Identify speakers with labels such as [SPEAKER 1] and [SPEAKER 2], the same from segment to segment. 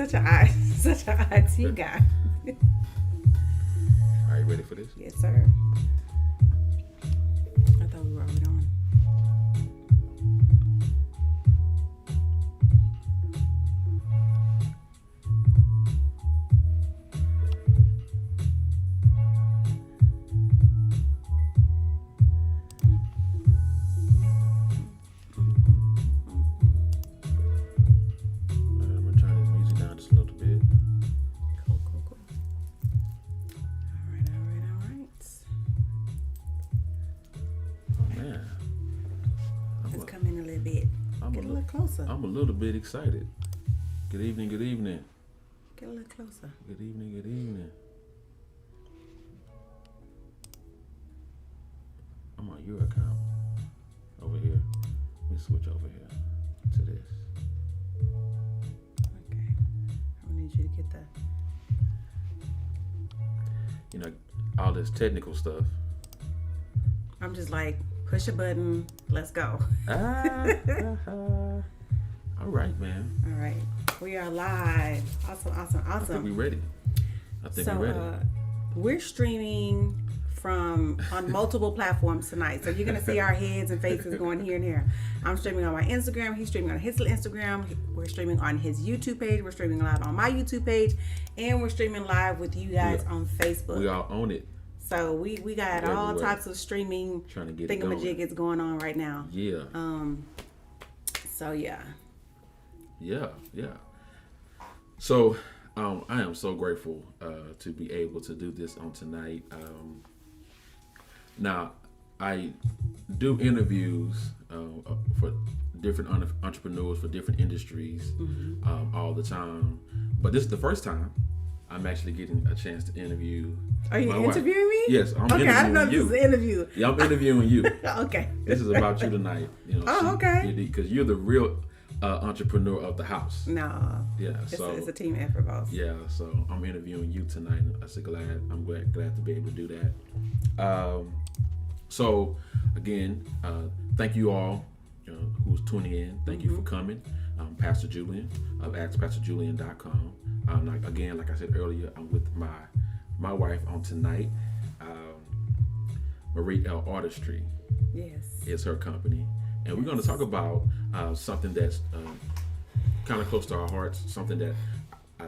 [SPEAKER 1] such an IT guy.
[SPEAKER 2] Are you ready for this?
[SPEAKER 1] Yes, sir. I thought we were already on.
[SPEAKER 2] I'm a little bit excited. Good evening, good evening.
[SPEAKER 1] Get a little closer.
[SPEAKER 2] Good evening, good evening. I'm on your account. Over here. Let me switch over here to this.
[SPEAKER 1] Okay. I need you to get that.
[SPEAKER 2] You know, all this technical stuff.
[SPEAKER 1] I'm just like, push a button, let's go.
[SPEAKER 2] All right, man.
[SPEAKER 1] All right. We are live. Awesome.
[SPEAKER 2] I think we're ready.
[SPEAKER 1] We're streaming on multiple platforms tonight. So you're going to see our heads and faces going here and here. I'm streaming on my Instagram. He's streaming on his Instagram. We're streaming on his YouTube page. We're streaming live on my YouTube page. And we're streaming live with you guys on Facebook.
[SPEAKER 2] We all own it.
[SPEAKER 1] So we got all types of streaming thingamajig going on right now.
[SPEAKER 2] Yeah.
[SPEAKER 1] So yeah.
[SPEAKER 2] Yeah. So I am so grateful to be able to do this on tonight. Now I do interviews for different entrepreneurs for different industries all the time, but this is the first time I'm actually getting a chance to interview.
[SPEAKER 1] Are you interviewing me?
[SPEAKER 2] Yes, I'm interviewing you.
[SPEAKER 1] Okay, I didn't know this was an interview.
[SPEAKER 2] Yeah, I'm interviewing you.
[SPEAKER 1] Okay.
[SPEAKER 2] This is about you tonight. You know,
[SPEAKER 1] okay.
[SPEAKER 2] Because you're the real entrepreneur of the house.
[SPEAKER 1] No.
[SPEAKER 2] Yeah.
[SPEAKER 1] It's a team effort, boss.
[SPEAKER 2] Yeah. So I'm interviewing you tonight. I'm glad to be able to do that. So again, thank you all who's tuning in. Thank you for coming. Pastor Julian of AskPastorJulian.com. Like I said earlier, I'm with my wife on tonight. Marie L. Artistry.
[SPEAKER 1] Yes.
[SPEAKER 2] Is her company. And we're going to talk about something that's kind of close to our hearts, something that we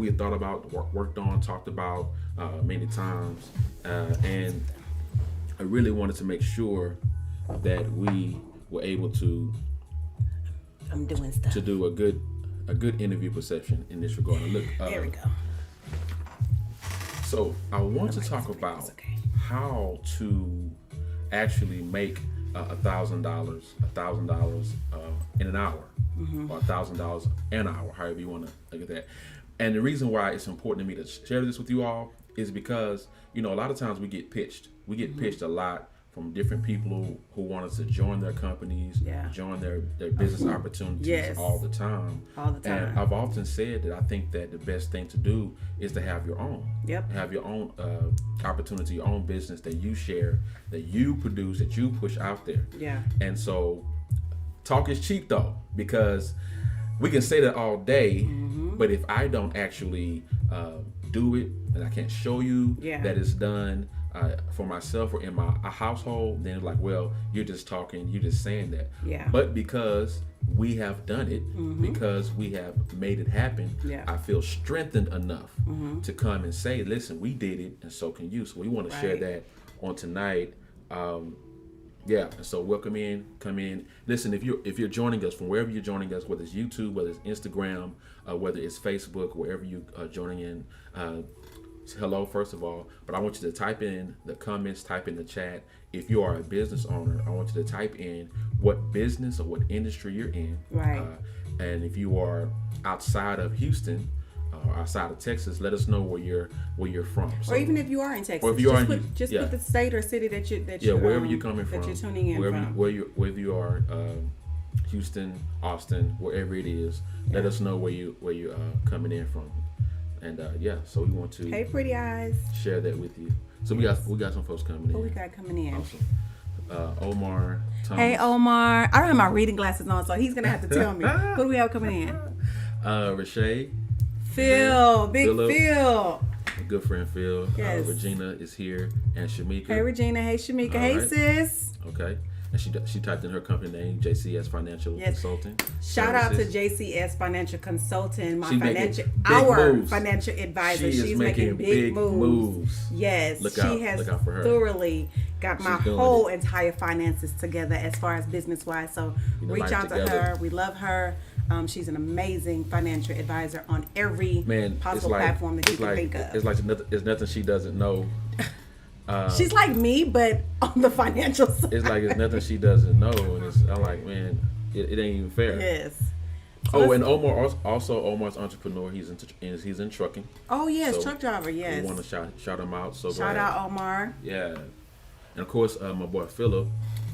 [SPEAKER 2] had thought about, worked on, talked about many times. And I really wanted to make sure that we were able to do a good interview perception in this regard. Look,
[SPEAKER 1] there we go.
[SPEAKER 2] So I want to talk about how to actually make $1,000 in an hour, or $1,000 an hour, however you want to look at that. And the reason why it's important to me to share this with you all is because a lot of times we get pitched a lot from different people who want us to join their companies, join their business opportunities all the time. And I've often said that I think that the best thing to do is to have your own. Yep. Have your own opportunity, your own business that you share, that you produce, that you push out there. Yeah. And so talk is cheap though, because we can say that all day, but if I don't actually do it and I can't show you that it's done, for myself or in my household, then like, well, you're just talking, you're just saying that. Yeah. But because we have done it, because we have made it happen, I feel strengthened enough to come and say, listen, we did it, and so can you. So we want to share that on tonight. And so come in. Listen, if you're joining us from wherever you're joining us, whether it's YouTube, whether it's Instagram, whether it's Facebook, wherever you are joining in, hello, first of all, but I want you to type in the comments, type in the chat. If you are a business owner, I want you to type in what business or what industry you're in. Right. And if you are outside of Houston or outside of Texas, let us know where you're from. So,
[SPEAKER 1] or even if you are in Texas,
[SPEAKER 2] or if you are
[SPEAKER 1] put the state or city that you're
[SPEAKER 2] wherever you're coming from,
[SPEAKER 1] that you're tuning in from.
[SPEAKER 2] Wherever you are, Houston, Austin, wherever it is, let us know where you coming in from. And so we want to
[SPEAKER 1] hey pretty eyes
[SPEAKER 2] share that with you. So we got some folks coming in.
[SPEAKER 1] Who we got coming in?
[SPEAKER 2] Awesome. Omar Thomas.
[SPEAKER 1] Hey Omar. I don't have my reading glasses on, so he's gonna have to tell me. Who do we have coming in?
[SPEAKER 2] Rashay,
[SPEAKER 1] Phil, Big
[SPEAKER 2] Phillip.
[SPEAKER 1] Phil.
[SPEAKER 2] my good friend Phil.
[SPEAKER 1] Yes.
[SPEAKER 2] Regina is here, and Shamika.
[SPEAKER 1] Hey Regina, hey Shamika,
[SPEAKER 2] All
[SPEAKER 1] hey
[SPEAKER 2] right.
[SPEAKER 1] sis.
[SPEAKER 2] Okay. And she typed in her company name, JCS Financial
[SPEAKER 1] Yes.
[SPEAKER 2] Consulting.
[SPEAKER 1] Shout out to
[SPEAKER 2] Services.
[SPEAKER 1] JCS Financial Consultant, my
[SPEAKER 2] She making
[SPEAKER 1] financial
[SPEAKER 2] big
[SPEAKER 1] our
[SPEAKER 2] moves.
[SPEAKER 1] financial advisor.
[SPEAKER 2] She is
[SPEAKER 1] She's
[SPEAKER 2] making big moves.
[SPEAKER 1] Yes,
[SPEAKER 2] Look
[SPEAKER 1] she
[SPEAKER 2] out-
[SPEAKER 1] has
[SPEAKER 2] look out for her.
[SPEAKER 1] thoroughly got my
[SPEAKER 2] She's doing
[SPEAKER 1] whole
[SPEAKER 2] it.
[SPEAKER 1] entire finances together as far as business wise. So
[SPEAKER 2] You know,
[SPEAKER 1] reach
[SPEAKER 2] life
[SPEAKER 1] out to
[SPEAKER 2] together.
[SPEAKER 1] her. We love her. She's an amazing financial advisor on every
[SPEAKER 2] Man,
[SPEAKER 1] possible platform that you can think of.
[SPEAKER 2] It's like there's nothing she doesn't know.
[SPEAKER 1] She's like me, but on the financial side.
[SPEAKER 2] It's like it's nothing she doesn't know, and I'm like, man, it ain't even fair.
[SPEAKER 1] Yes.
[SPEAKER 2] Oh, and Omar's entrepreneur. He's in trucking.
[SPEAKER 1] Oh yes,
[SPEAKER 2] So,
[SPEAKER 1] truck driver. Yes.
[SPEAKER 2] We want to shout him out. So
[SPEAKER 1] Shout
[SPEAKER 2] glad.
[SPEAKER 1] out Omar,
[SPEAKER 2] Yeah, and of course my boy Phillip.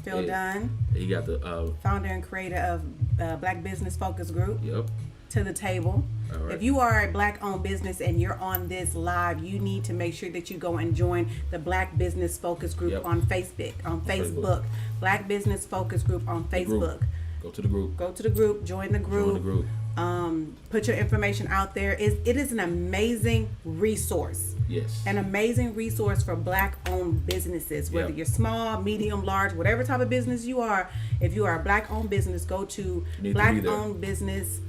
[SPEAKER 1] Phil Dunn,
[SPEAKER 2] He got the
[SPEAKER 1] founder and creator of Black Business Focus Group,
[SPEAKER 2] yep.
[SPEAKER 1] to the table.
[SPEAKER 2] All right.
[SPEAKER 1] If you are a Black-owned business and you're on this live, you need to make sure that you go and join the Black Business Focus Group
[SPEAKER 2] Yep.
[SPEAKER 1] on Facebook.
[SPEAKER 2] Facebook.
[SPEAKER 1] Black Business Focus Group on
[SPEAKER 2] Group.
[SPEAKER 1] Facebook.
[SPEAKER 2] Go to the group.
[SPEAKER 1] Go to the group, join the group.
[SPEAKER 2] Join the group.
[SPEAKER 1] Put your information out there. It is an amazing resource.
[SPEAKER 2] Yes.
[SPEAKER 1] An amazing resource for Black-owned businesses, whether
[SPEAKER 2] Yep.
[SPEAKER 1] you're small, medium, large, whatever type of business you are. If you are a Black-owned business, go to
[SPEAKER 2] You need to be there.
[SPEAKER 1] Black-owned business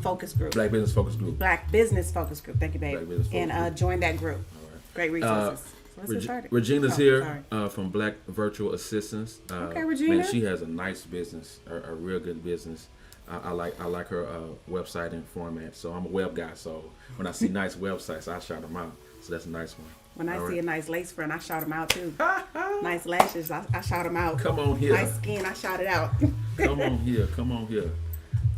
[SPEAKER 1] focus group.
[SPEAKER 2] Black Business Focus Group.
[SPEAKER 1] Black Business Focus Group. Thank you, babe.
[SPEAKER 2] Black Business Focus
[SPEAKER 1] And
[SPEAKER 2] Group.
[SPEAKER 1] join that group.
[SPEAKER 2] All right.
[SPEAKER 1] Great resources. So let's get started.
[SPEAKER 2] Regina's
[SPEAKER 1] Oh,
[SPEAKER 2] here
[SPEAKER 1] sorry.
[SPEAKER 2] from Black Virtual Assistants.
[SPEAKER 1] Okay, Regina.
[SPEAKER 2] Man, she has a nice business, a real good business. I like her website and format. So I'm a web guy. So when I see nice websites, I shout them out. So that's a nice one.
[SPEAKER 1] When I
[SPEAKER 2] All
[SPEAKER 1] see
[SPEAKER 2] right.
[SPEAKER 1] a nice lace front, I shout them out too. Nice lashes, I shout them out.
[SPEAKER 2] Come on here.
[SPEAKER 1] Nice skin, I shout it out.
[SPEAKER 2] Come on here. Come on here.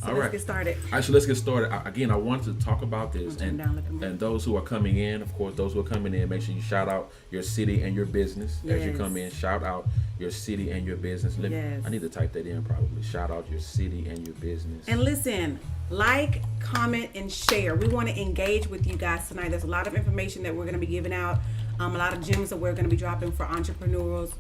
[SPEAKER 1] So
[SPEAKER 2] All
[SPEAKER 1] let's
[SPEAKER 2] right.
[SPEAKER 1] get started.
[SPEAKER 2] Actually, let's get started. Again, I wanted to talk about this,
[SPEAKER 1] turn down, look at me.
[SPEAKER 2] and those who are coming in, of course, those who are coming in, make sure you shout out your city and your business as you
[SPEAKER 1] Yes.
[SPEAKER 2] come in. Shout out your city and your business.
[SPEAKER 1] Yes.
[SPEAKER 2] I need to type that in probably. Shout out your city and your business.
[SPEAKER 1] And listen, like, comment, and share. We want to engage with you guys tonight. There's a lot of information that we're going to be giving out. A lot of gems that we're going to be dropping for entrepreneurs.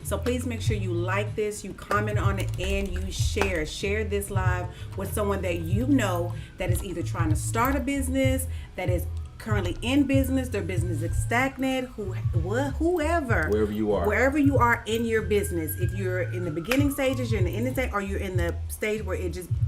[SPEAKER 1] So please make sure you like this, you comment on it, and you share. Share this live with someone that you know that is either trying to start a business, that is currently in business, their business is stagnant, whoever. Wherever you are in your business. If you're in the beginning stages, you're in the ending stage, or you're in the stage where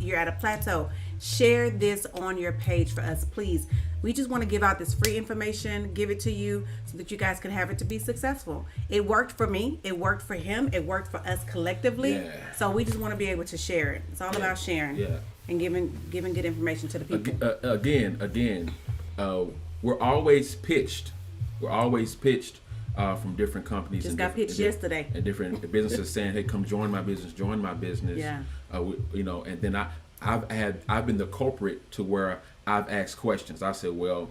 [SPEAKER 1] you're at a plateau. Share this on your page for us, please. We just want to give out this free information, give it to you so that you guys can have it to be successful. It worked for me. It worked for him. It worked for us collectively.
[SPEAKER 2] Yeah.
[SPEAKER 1] So we just want to be able to share it. It's all about sharing and giving good information to the people.
[SPEAKER 2] Again, we're always pitched. From different companies.
[SPEAKER 1] Just
[SPEAKER 2] and
[SPEAKER 1] got pitched yesterday.
[SPEAKER 2] And different businesses saying, "Hey, come join my business. Join my business."
[SPEAKER 1] Yeah.
[SPEAKER 2] And then I've been the culprit to where I've asked questions. I said, "Well,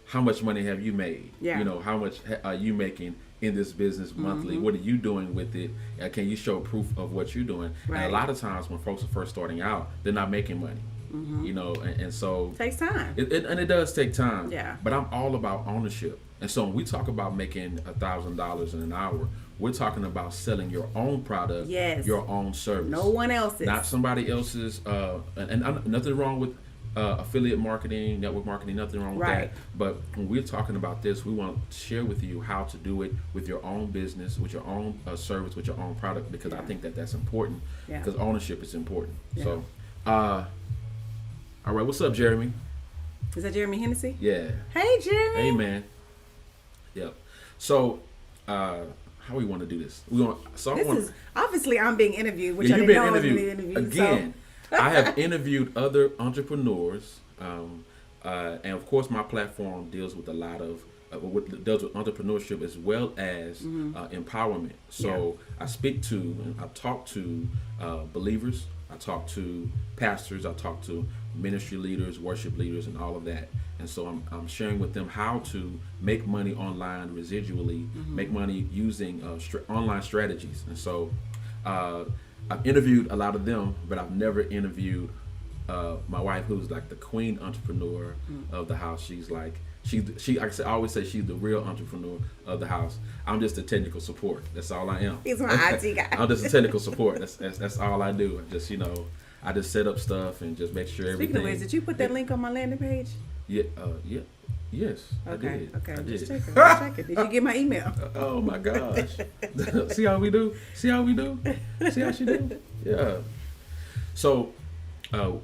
[SPEAKER 2] how much money have you made?
[SPEAKER 1] Yeah.
[SPEAKER 2] How much are you making in this business monthly?
[SPEAKER 1] Mm-hmm.
[SPEAKER 2] What are you doing with it? Can you show proof of what you're doing?"
[SPEAKER 1] Right.
[SPEAKER 2] And a lot of times when folks are first starting out, they're not making money. And so
[SPEAKER 1] Takes time.
[SPEAKER 2] it does take time.
[SPEAKER 1] Yeah.
[SPEAKER 2] But I'm all about ownership. And so when we talk about making $1,000 in an hour, we're talking about selling your own product,
[SPEAKER 1] Yes.
[SPEAKER 2] your own service.
[SPEAKER 1] No one else's.
[SPEAKER 2] Not somebody else's. Nothing wrong with affiliate marketing, network marketing, nothing wrong with
[SPEAKER 1] Right.
[SPEAKER 2] that. But when we're talking about this, we want to share with you how to do it with your own business, with your own service, with your own product, because I think that's important.
[SPEAKER 1] Yeah.
[SPEAKER 2] Because ownership is important.
[SPEAKER 1] Yeah.
[SPEAKER 2] So, all right, what's up, Jeremy?
[SPEAKER 1] Is that Jeremy Hennessy?
[SPEAKER 2] Yeah.
[SPEAKER 1] Hey, Jeremy.
[SPEAKER 2] Hey, man. Yep. So, how we want to do this?
[SPEAKER 1] Obviously I'm being interviewed, which I
[SPEAKER 2] you've
[SPEAKER 1] didn't
[SPEAKER 2] been
[SPEAKER 1] know I was being
[SPEAKER 2] interviewed
[SPEAKER 1] interviewed.
[SPEAKER 2] again.
[SPEAKER 1] So.
[SPEAKER 2] I have interviewed other entrepreneurs, and of course, my platform deals with a lot of deals with entrepreneurship as well as empowerment. So I speak to and I talk to believers. I talk to pastors. I talk to ministry leaders, worship leaders, and all of that. And so I'm sharing with them how to make money online residually, make money using online strategies. And so I've interviewed a lot of them, but I've never interviewed my wife, who's like the queen entrepreneur of the house. She's like, I always say she's the real entrepreneur of the house. I'm just a technical support. That's all I am.
[SPEAKER 1] He's my IT guy.
[SPEAKER 2] I'm just a technical support. That's all I do. I just I just set up stuff and just make sure everything.
[SPEAKER 1] Speaking of which, did you put that link on my landing page?
[SPEAKER 2] Yeah, yes,
[SPEAKER 1] Okay,
[SPEAKER 2] I did.
[SPEAKER 1] okay,
[SPEAKER 2] I
[SPEAKER 1] just
[SPEAKER 2] did.
[SPEAKER 1] check it. Did you get my email?
[SPEAKER 2] Oh my gosh! See how we do? See how we do? See how she do? Yeah. So, my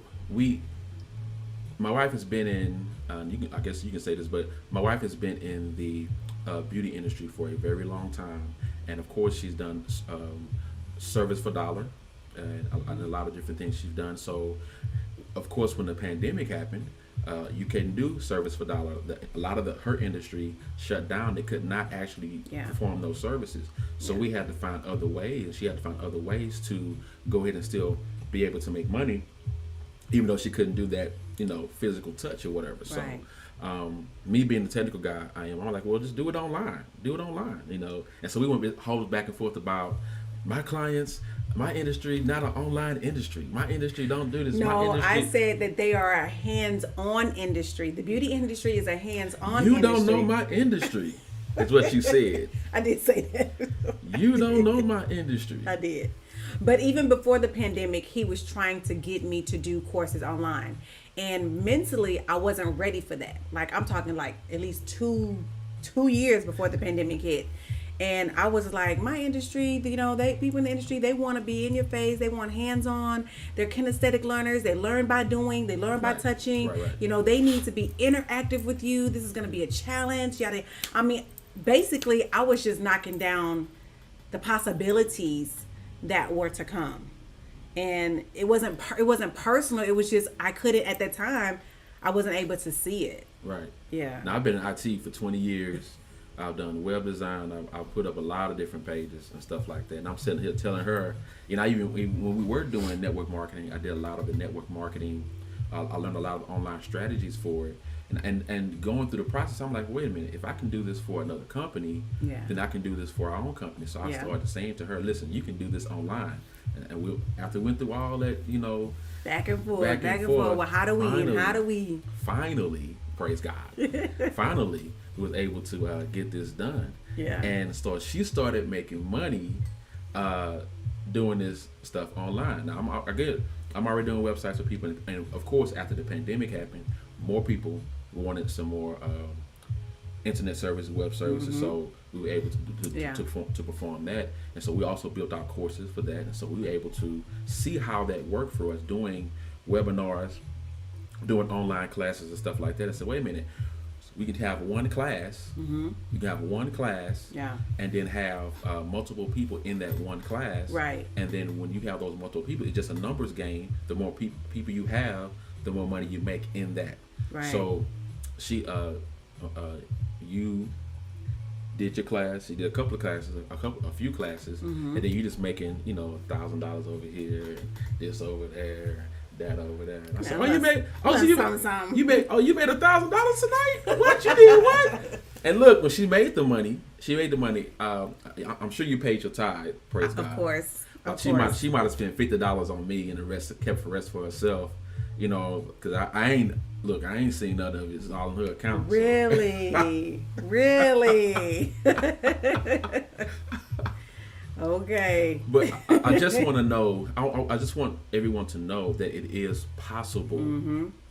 [SPEAKER 2] wife has been in. I guess you can say this, but my wife has been in the beauty industry for a very long time, and of course, she's done service for dollar, and a lot of different things she's done. So, of course, when the pandemic happened. You couldn't do service for dollar. A lot of her industry shut down. They could not actually perform those services. So we had to find other ways. She had to find other ways to go ahead and still be able to make money, even though she couldn't do that, physical touch or whatever.
[SPEAKER 1] Right.
[SPEAKER 2] So, me being the technical guy I'm like, well, just do it online. And so we went hold back and forth about my clients. My industry, not an online industry. My industry don't do this.
[SPEAKER 1] No, I said that they are a hands-on industry. The beauty industry is a hands-on industry.
[SPEAKER 2] You don't know my industry, is what you said.
[SPEAKER 1] I did say that.
[SPEAKER 2] You don't know my industry.
[SPEAKER 1] I did. But even before the pandemic, he was trying to get me to do courses online. And mentally, I wasn't ready for that. Like, I'm talking like at least two years before the pandemic hit. And I was like, my industry, people in the industry, they want to be in your face. They want hands-on. They're kinesthetic learners. They learn by doing. They learn by touching.
[SPEAKER 2] Right.
[SPEAKER 1] They need to be interactive with you. This is going to be a challenge. Basically, I was just knocking down the possibilities that were to come. And it wasn't personal. It was just, I couldn't, at that time, I wasn't able to see it.
[SPEAKER 2] Right.
[SPEAKER 1] Yeah.
[SPEAKER 2] Now, I've been in IT for 20 years. I've done web design. I've put up a lot of different pages and stuff like that. And I'm sitting here telling her, even when we were doing network marketing, I did a lot of the network marketing. I learned a lot of online strategies for it. And going through the process, I'm like, wait a minute, if I can do this for another company, then I can do this for our own company. So I started saying to her, listen, you can do this online. And after we went through all that,
[SPEAKER 1] back and forth. Well, how do we?
[SPEAKER 2] Finally, praise God. Finally. Was able to get this done.
[SPEAKER 1] Yeah.
[SPEAKER 2] And so she started making money doing this stuff online. Now I'm already doing websites for people, and of course after the pandemic happened, more people wanted some more internet services, web services. So we were able to perform that, and so we also built our courses for that, and so we were able to see how that worked for us doing webinars, doing online classes and stuff like that. I said, wait a minute. We could have one class. You can have one class, and then have multiple people in that one class.
[SPEAKER 1] Right.
[SPEAKER 2] And then when you have those multiple people, it's just a numbers game. The more people you have, the more money you make in that.
[SPEAKER 1] Right.
[SPEAKER 2] So, you did your class. You did a couple of classes, a few classes, and then you just making $1,000 over here, and this over there. That over there. And I said, you made $1,000 tonight? What you did? What? And look, when she made the money. I'm sure you paid your tithe. Praise God.
[SPEAKER 1] Of course.
[SPEAKER 2] She might have spent $50 on me, and the rest kept the rest for herself. Because I ain't seen none of it. It's all in her account.
[SPEAKER 1] Really, really. Okay.
[SPEAKER 2] But I just want to know, I just want everyone to know that it is possible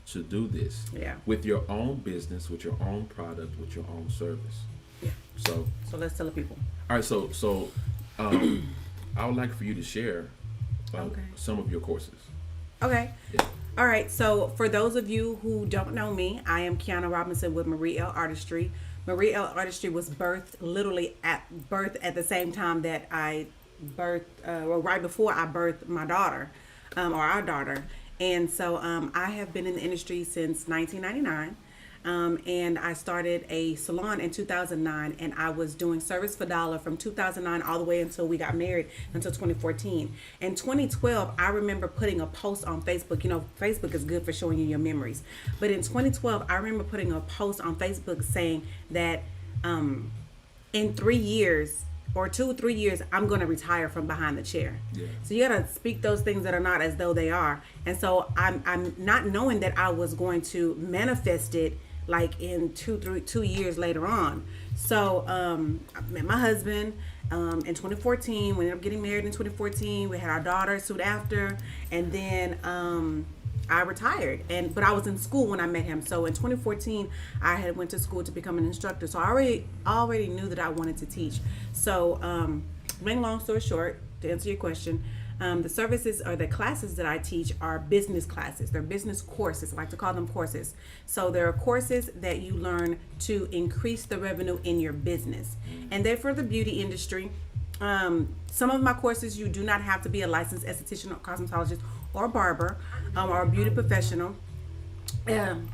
[SPEAKER 2] to do this with your own business, with your own product, with your own service.
[SPEAKER 1] Yeah.
[SPEAKER 2] So
[SPEAKER 1] let's tell the people.
[SPEAKER 2] All right. So I would like for you to share some of your courses.
[SPEAKER 1] Okay.
[SPEAKER 2] Yeah.
[SPEAKER 1] All right. So for those of you who don't know me, I am Qiana Robinson with Marie L. Artistry. Marie L. Artistry was birthed literally at the same time that I birthed, right before I birthed my daughter, or our daughter. And so I have been in the industry since 1999. And I started a salon in 2009, and I was doing service for dollar from 2009 all the way until we got married, until 2014. In 2012, I remember putting a post on Facebook. Facebook is good for showing you your memories. But in 2012, I remember putting a post on Facebook saying that in 3 years, or 2 or 3 years, I'm going to retire from behind the chair. Yeah. So you got to speak those things that are not as though they are. And so I'm not knowing that I was going to manifest it like in 2 years later on. So I met my husband in 2014. We ended up getting married in 2014. We had our daughter soon after, and then I retired, but I was in school when I met him. So in 2014, I had went to school to become an instructor. So I already knew that I wanted to teach. So make long story short, to answer your question, the services or the classes that I teach are business classes. They're business courses. I like to call them courses. So there are courses that you learn to increase the revenue in your business, and they're for the beauty industry. Some of my courses, you do not have to be a licensed esthetician or cosmetologist or barber or a beauty professional.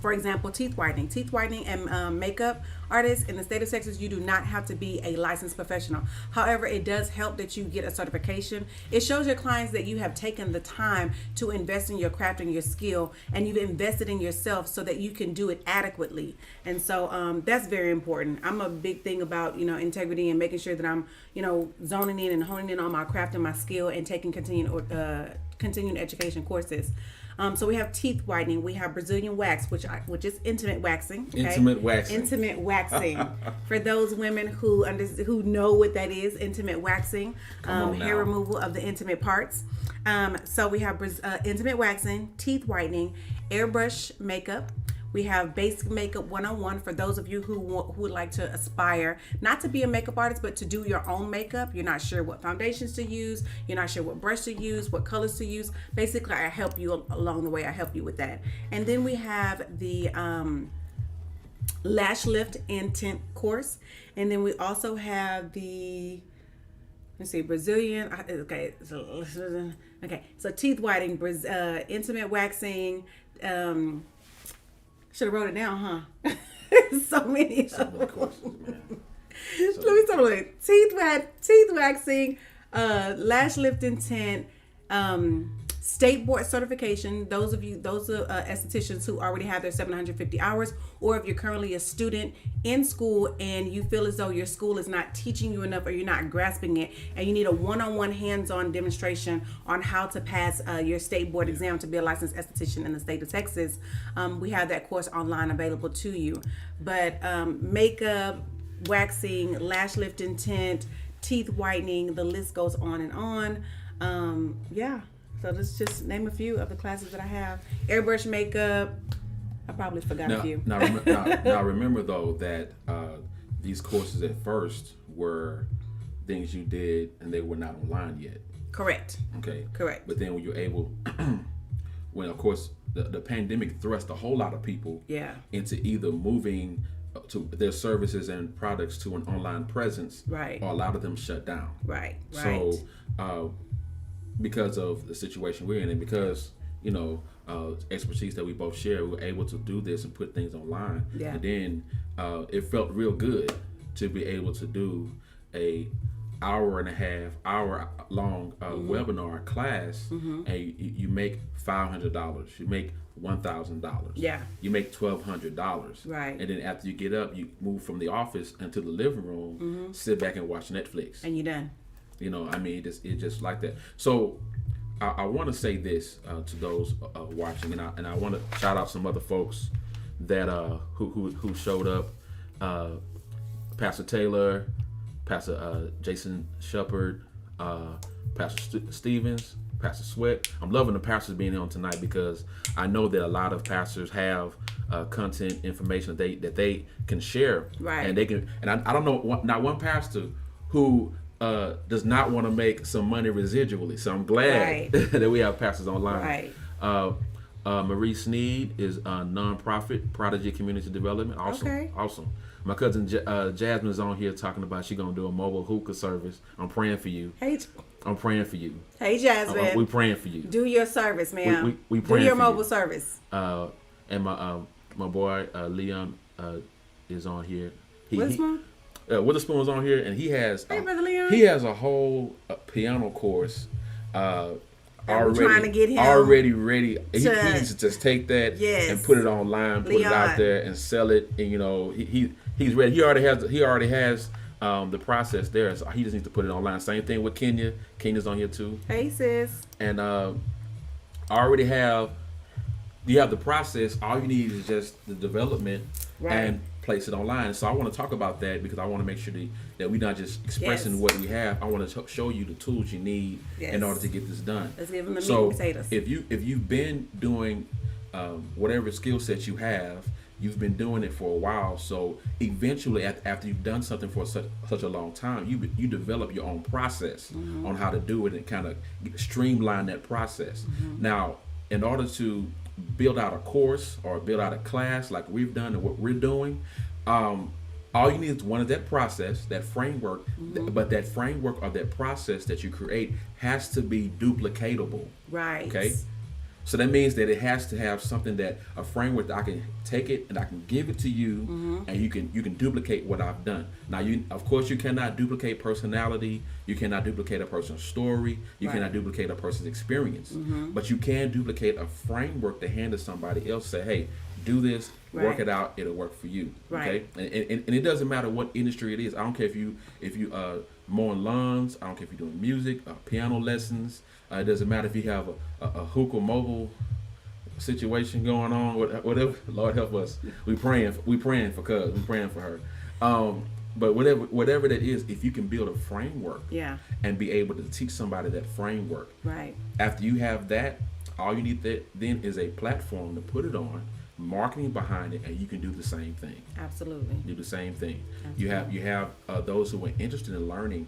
[SPEAKER 1] For example, teeth whitening and makeup artists in the state of Texas, you do not have to be a licensed professional. However, it does help that you get a certification. It shows your clients that you have taken the time to invest in your craft and your skill, and you've invested in yourself so that you can do it adequately. And so that's very important. I'm a big thing about, integrity and making sure that I'm, zoning in and honing in on my craft and my skill and taking continuing education courses. So we have teeth whitening. We have Brazilian wax, which is intimate waxing. Okay? Intimate waxing. For those women who know what that is, intimate waxing, hair removal of the intimate parts. So we have intimate waxing, teeth whitening, airbrush makeup. We have basic makeup 101 for those of you who would like to aspire not to be a makeup artist, but to do your own makeup. You're not sure what foundations to use. You're not sure what brush to use, what colors to use. Basically, I help you along the way. I help you with that. And then we have the lash lift and tint course. And then we also have the, Brazilian. Okay, so teeth whitening, intimate waxing. Should have wrote it down, huh? So many
[SPEAKER 2] courses, man.
[SPEAKER 1] Let me start with teeth waxing, lash lift and tint, state board certification. Those estheticians who already have their 750 hours, or if you're currently a student in school and you feel as though your school is not teaching you enough or you're not grasping it, and you need a one-on-one hands-on demonstration on how to pass your state board exam to be a licensed esthetician in the state of Texas, we have that course online available to you. But makeup, waxing, lash lift and tint, teeth whitening, the list goes on and on. So let's just name a few of the classes that I have. Airbrush makeup. I probably forgot a few.
[SPEAKER 2] Now remember though that these courses at first were things you did and they were not online yet.
[SPEAKER 1] Correct.
[SPEAKER 2] Okay.
[SPEAKER 1] Correct.
[SPEAKER 2] But then when you're able, when of course the pandemic thrust a whole lot of people into either moving to their services and products to an online presence,
[SPEAKER 1] right,
[SPEAKER 2] or a lot of them shut down.
[SPEAKER 1] Right.
[SPEAKER 2] So because of the situation we're in, and because expertise that we both share, we were able to do this and put things online.
[SPEAKER 1] Yeah.
[SPEAKER 2] And then it felt real good to be able to do a hour long webinar class, and you make $500, you make $1,000, you make $1,200,
[SPEAKER 1] right?
[SPEAKER 2] And then after you get up, you move from the office into the living room, sit back and watch Netflix,
[SPEAKER 1] and you're done.
[SPEAKER 2] It's just like that. So I want to say this to those watching, and I want to shout out some other folks that who showed up. Pastor Taylor, Pastor Jason Shepard, Pastor Stevens, Pastor Sweat. I'm loving the pastors being on tonight because I know that a lot of pastors have content information that they can share,
[SPEAKER 1] right? And
[SPEAKER 2] they can. And I don't know not one pastor who does not want to make some money residually. So I'm glad that we have pastors online.
[SPEAKER 1] Right.
[SPEAKER 2] Marie Sneed is a nonprofit, Prodigy Community Development. Awesome. My cousin Jasmine's on here talking about she's going to do a mobile hookah service. I'm praying for you. I'm praying for you.
[SPEAKER 1] Hey, Jasmine.
[SPEAKER 2] We're praying for you.
[SPEAKER 1] Do your service, ma'am.
[SPEAKER 2] We
[SPEAKER 1] do your mobile service.
[SPEAKER 2] And my boy Leon is on here.
[SPEAKER 1] Witherspoon?
[SPEAKER 2] Witherspoon's on here, and he has
[SPEAKER 1] Brother Leon.
[SPEAKER 2] He has a whole piano course already
[SPEAKER 1] trying to get him
[SPEAKER 2] already ready. He needs to just take that and put it online, put it out there, and sell it. And he's ready. He already has the process there. So he just needs to put it online. Same thing with Kenya. Kenya's on here too.
[SPEAKER 1] Hey sis.
[SPEAKER 2] And I already have. You have the process. All you need is just the development and place it online. So I want to talk about that because I want to make sure that we're not just expressing what we have. I want to show you the tools you need in order to get this done.
[SPEAKER 1] Let's give them the meat and potatoes.
[SPEAKER 2] if you've been doing whatever skill set you have, you've been doing it for a while. So eventually, after you've done something for such a long time, you develop your own process on how to do it and kind of streamline that process. Now, in order to build out a course or build out a class like we've done and what we're doing, all you need is one of that process, that framework, but that framework or that process that you create has to be duplicatable.
[SPEAKER 1] Right.
[SPEAKER 2] Okay. So that means that it has to have something that a framework that I can take it and I can give it to you, and you can duplicate what I've done. Now, of course you cannot duplicate personality, you cannot duplicate a person's story, you cannot duplicate a person's experience, but you can duplicate a framework to hand to somebody else. Say, hey, do this, work it out, it'll work for you. Okay, and it doesn't matter what industry it is. I don't care if you mowing lawns. I don't care if you're doing music, piano lessons. It doesn't matter if you have a hookah mobile situation going on, whatever. Lord help us. We praying for cuz. We praying for her. But whatever that is, if you can build a framework, and be able to teach somebody that framework, after you have that, all you need then is a platform to put it on, marketing behind it, and you can do the same thing.
[SPEAKER 1] Absolutely.
[SPEAKER 2] Do the same thing. Absolutely. You have those who are interested in learning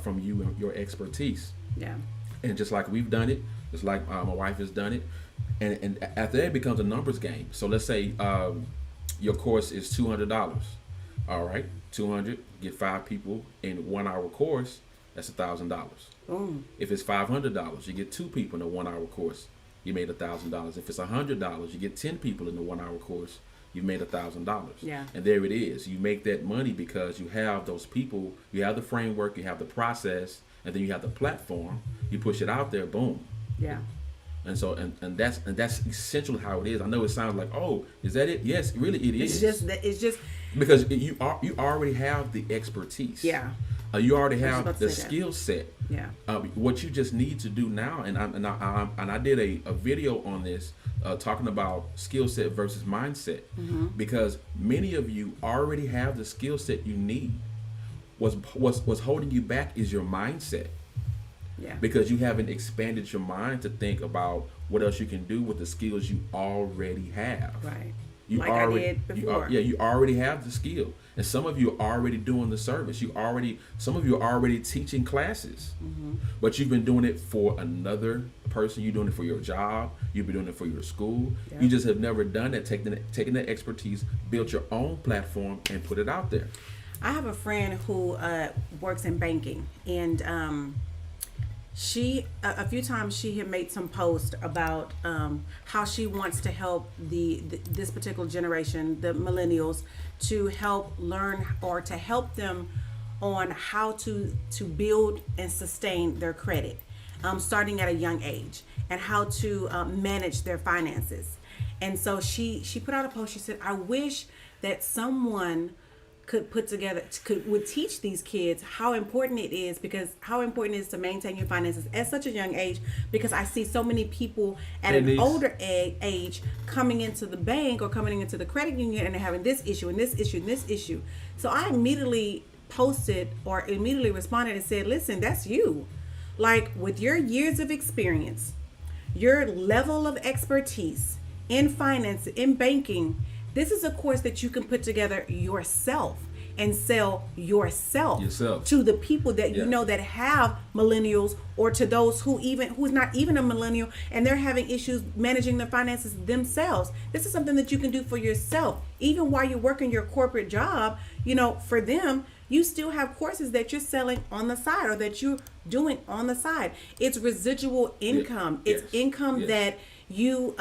[SPEAKER 2] from you and your expertise.
[SPEAKER 1] Yeah.
[SPEAKER 2] And just like we've done it, just like my wife has done it, and after that it becomes a numbers game. So let's say your course is $200. All right, 200, get 5 people in 1 hour course. That's $1,000.
[SPEAKER 1] Boom.
[SPEAKER 2] If it's $500, you get 2 people in a 1 hour course. You made $1,000. If it's $100, you get 10 people in the 1 hour course. You've made $1,000.
[SPEAKER 1] Yeah.
[SPEAKER 2] And there it is. You make that money because you have those people. You have the framework. You have the process. And then you have the platform. You push it out there. Boom.
[SPEAKER 1] Yeah.
[SPEAKER 2] And so and that's essentially how it is. I know it sounds like, oh, is that it? Yes, really it is.
[SPEAKER 1] It's just
[SPEAKER 2] because you already have the expertise.
[SPEAKER 1] Yeah.
[SPEAKER 2] You already have the skill set.
[SPEAKER 1] Yeah.
[SPEAKER 2] What you just need to do now, and I did a video on this talking about skill set versus mindset, because many of you already have the skill set you need. What's holding you back is your mindset.
[SPEAKER 1] Yeah.
[SPEAKER 2] Because you haven't expanded your mind to think about what else you can do with the skills you already have.
[SPEAKER 1] Right.
[SPEAKER 2] I
[SPEAKER 1] did before.
[SPEAKER 2] You already have the skill, and some of you are already doing the service. Some of you are already teaching classes, but you've been doing it for another person. You're doing it for your job. You've been doing it for your school. Yeah. You just have never done that. Taking that expertise, built your own platform, and put it out there.
[SPEAKER 1] I have a friend who works in banking, and she a few times she had made some posts about how she wants to help this particular generation, the millennials, to help learn or to help them on how to build and sustain their credit, starting at a young age, and how to manage their finances. And so she put out a post. She said, I wish that someone would teach these kids how important it is, to maintain your finances at such a young age, because I see so many people at an older age coming into the bank or coming into the credit union and they're having this issue and this issue and this issue. So I immediately responded and said, listen, that's you. Like, with your years of experience, your level of expertise in finance, in banking, this is a course that you can put together yourself and sell yourself to the people that you know that have millennials, or to those who's not even a millennial and they're having issues managing their finances themselves. This is something that you can do for yourself, even while you're working your corporate job. For them, you still have courses that you're selling on the side or that you're doing on the side. It's residual income. It's income that you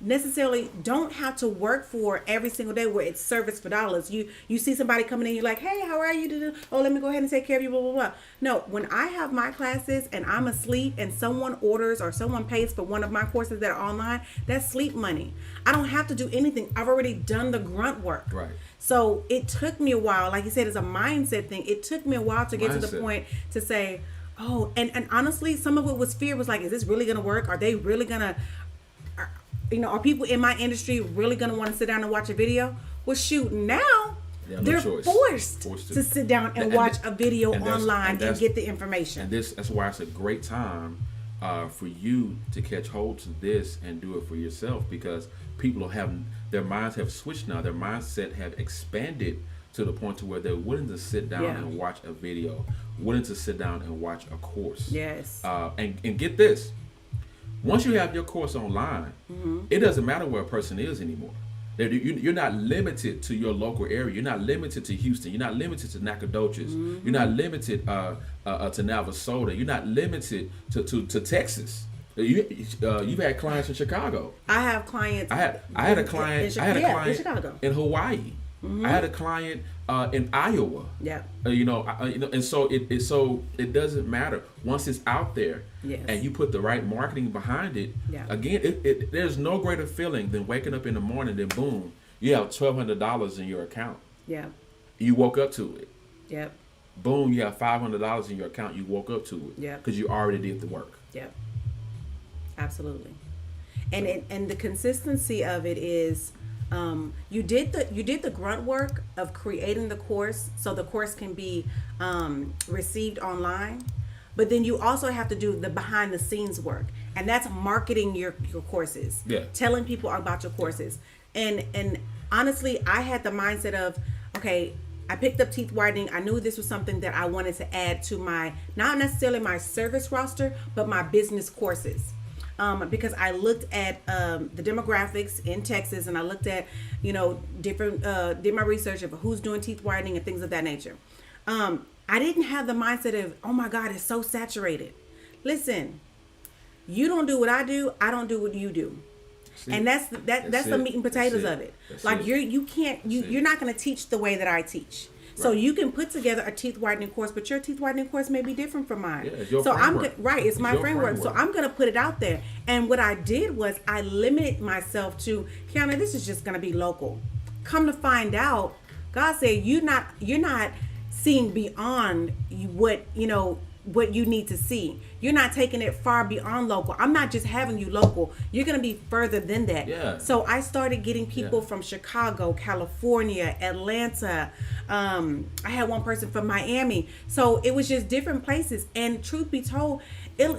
[SPEAKER 1] necessarily don't have to work for every single day, where it's service for dollars. You see somebody coming in, you're like, hey, how are you? Oh, let me go ahead and take care of you, blah, blah, blah. No, when I have my classes and I'm asleep and someone orders or someone pays for one of my courses that are online, that's sleep money. I don't have to do anything. I've already done the grunt work.
[SPEAKER 2] Right.
[SPEAKER 1] So it took me a while, like you said, it's a mindset thing. It took me a while to get to the point to say, oh, and honestly, some of it was fear. Was like, is this really going to work? Are they really going to, are people in my industry really going to want to sit down and watch a video? Well, shoot, now they're forced to sit down and watch a video online and get the information.
[SPEAKER 2] And that's why it's a great time for you to catch hold to this and do it for yourself, because people have their minds have switched now. Their mindset have expanded to the point to where they're willing to sit down and watch a video, willing to sit down and watch a course.
[SPEAKER 1] Yes.
[SPEAKER 2] And get this. Once you have your course online, it doesn't matter where a person is anymore. You're not limited to your local area. You're not limited to Houston. You're not limited to Nacogdoches. You're not limited to Navasota. You're not limited to Texas. You've had clients in Chicago.
[SPEAKER 1] I have clients.
[SPEAKER 2] I had a client
[SPEAKER 1] in Chicago.
[SPEAKER 2] In Hawaii. I had a client in Iowa.
[SPEAKER 1] Yeah.
[SPEAKER 2] And so it doesn't matter once it's out there, and you put the right marketing behind it.
[SPEAKER 1] Yeah.
[SPEAKER 2] Again, there's no greater feeling than waking up in the morning, then boom, you have $1,200 in your account.
[SPEAKER 1] Yeah.
[SPEAKER 2] You woke up to it.
[SPEAKER 1] Yep.
[SPEAKER 2] Boom, you have $500 in your account. You woke up to it.
[SPEAKER 1] Yeah.
[SPEAKER 2] Because you already did the work.
[SPEAKER 1] Yep. Absolutely. And the consistency of it is. You did the grunt work of creating the course so the course can be received online, but then you also have to do the behind the scenes work, and that's marketing your courses, telling people about your courses. And honestly, I had the mindset of, okay, I picked up teeth whitening. I knew this was something that I wanted to add to my, not necessarily my service roster, but my business courses. Because I looked at the demographics in Texas, and I looked at, different, did my research of who's doing teeth whitening and things of that nature. I didn't have the mindset of, oh my God, it's so saturated. Listen, you don't do what I do. I don't do what you do. And that's the meat and potatoes of it. Like you're not going to teach the way that I teach. Right. So you can put together a teeth whitening course, but your teeth whitening course may be different from mine.
[SPEAKER 2] Yeah, it's your framework.
[SPEAKER 1] It's my framework. So I'm going to put it out there. And what I did was I limited myself to, Qiana, this is just going to be local. Come to find out, God said you're not seeing beyond what you need to see. You're not taking it far beyond local. I'm not just having you local. You're going to be further than that.
[SPEAKER 2] Yeah.
[SPEAKER 1] So I started getting people from Chicago, California, Atlanta. I had one person from Miami. So it was just different places. And truth be told,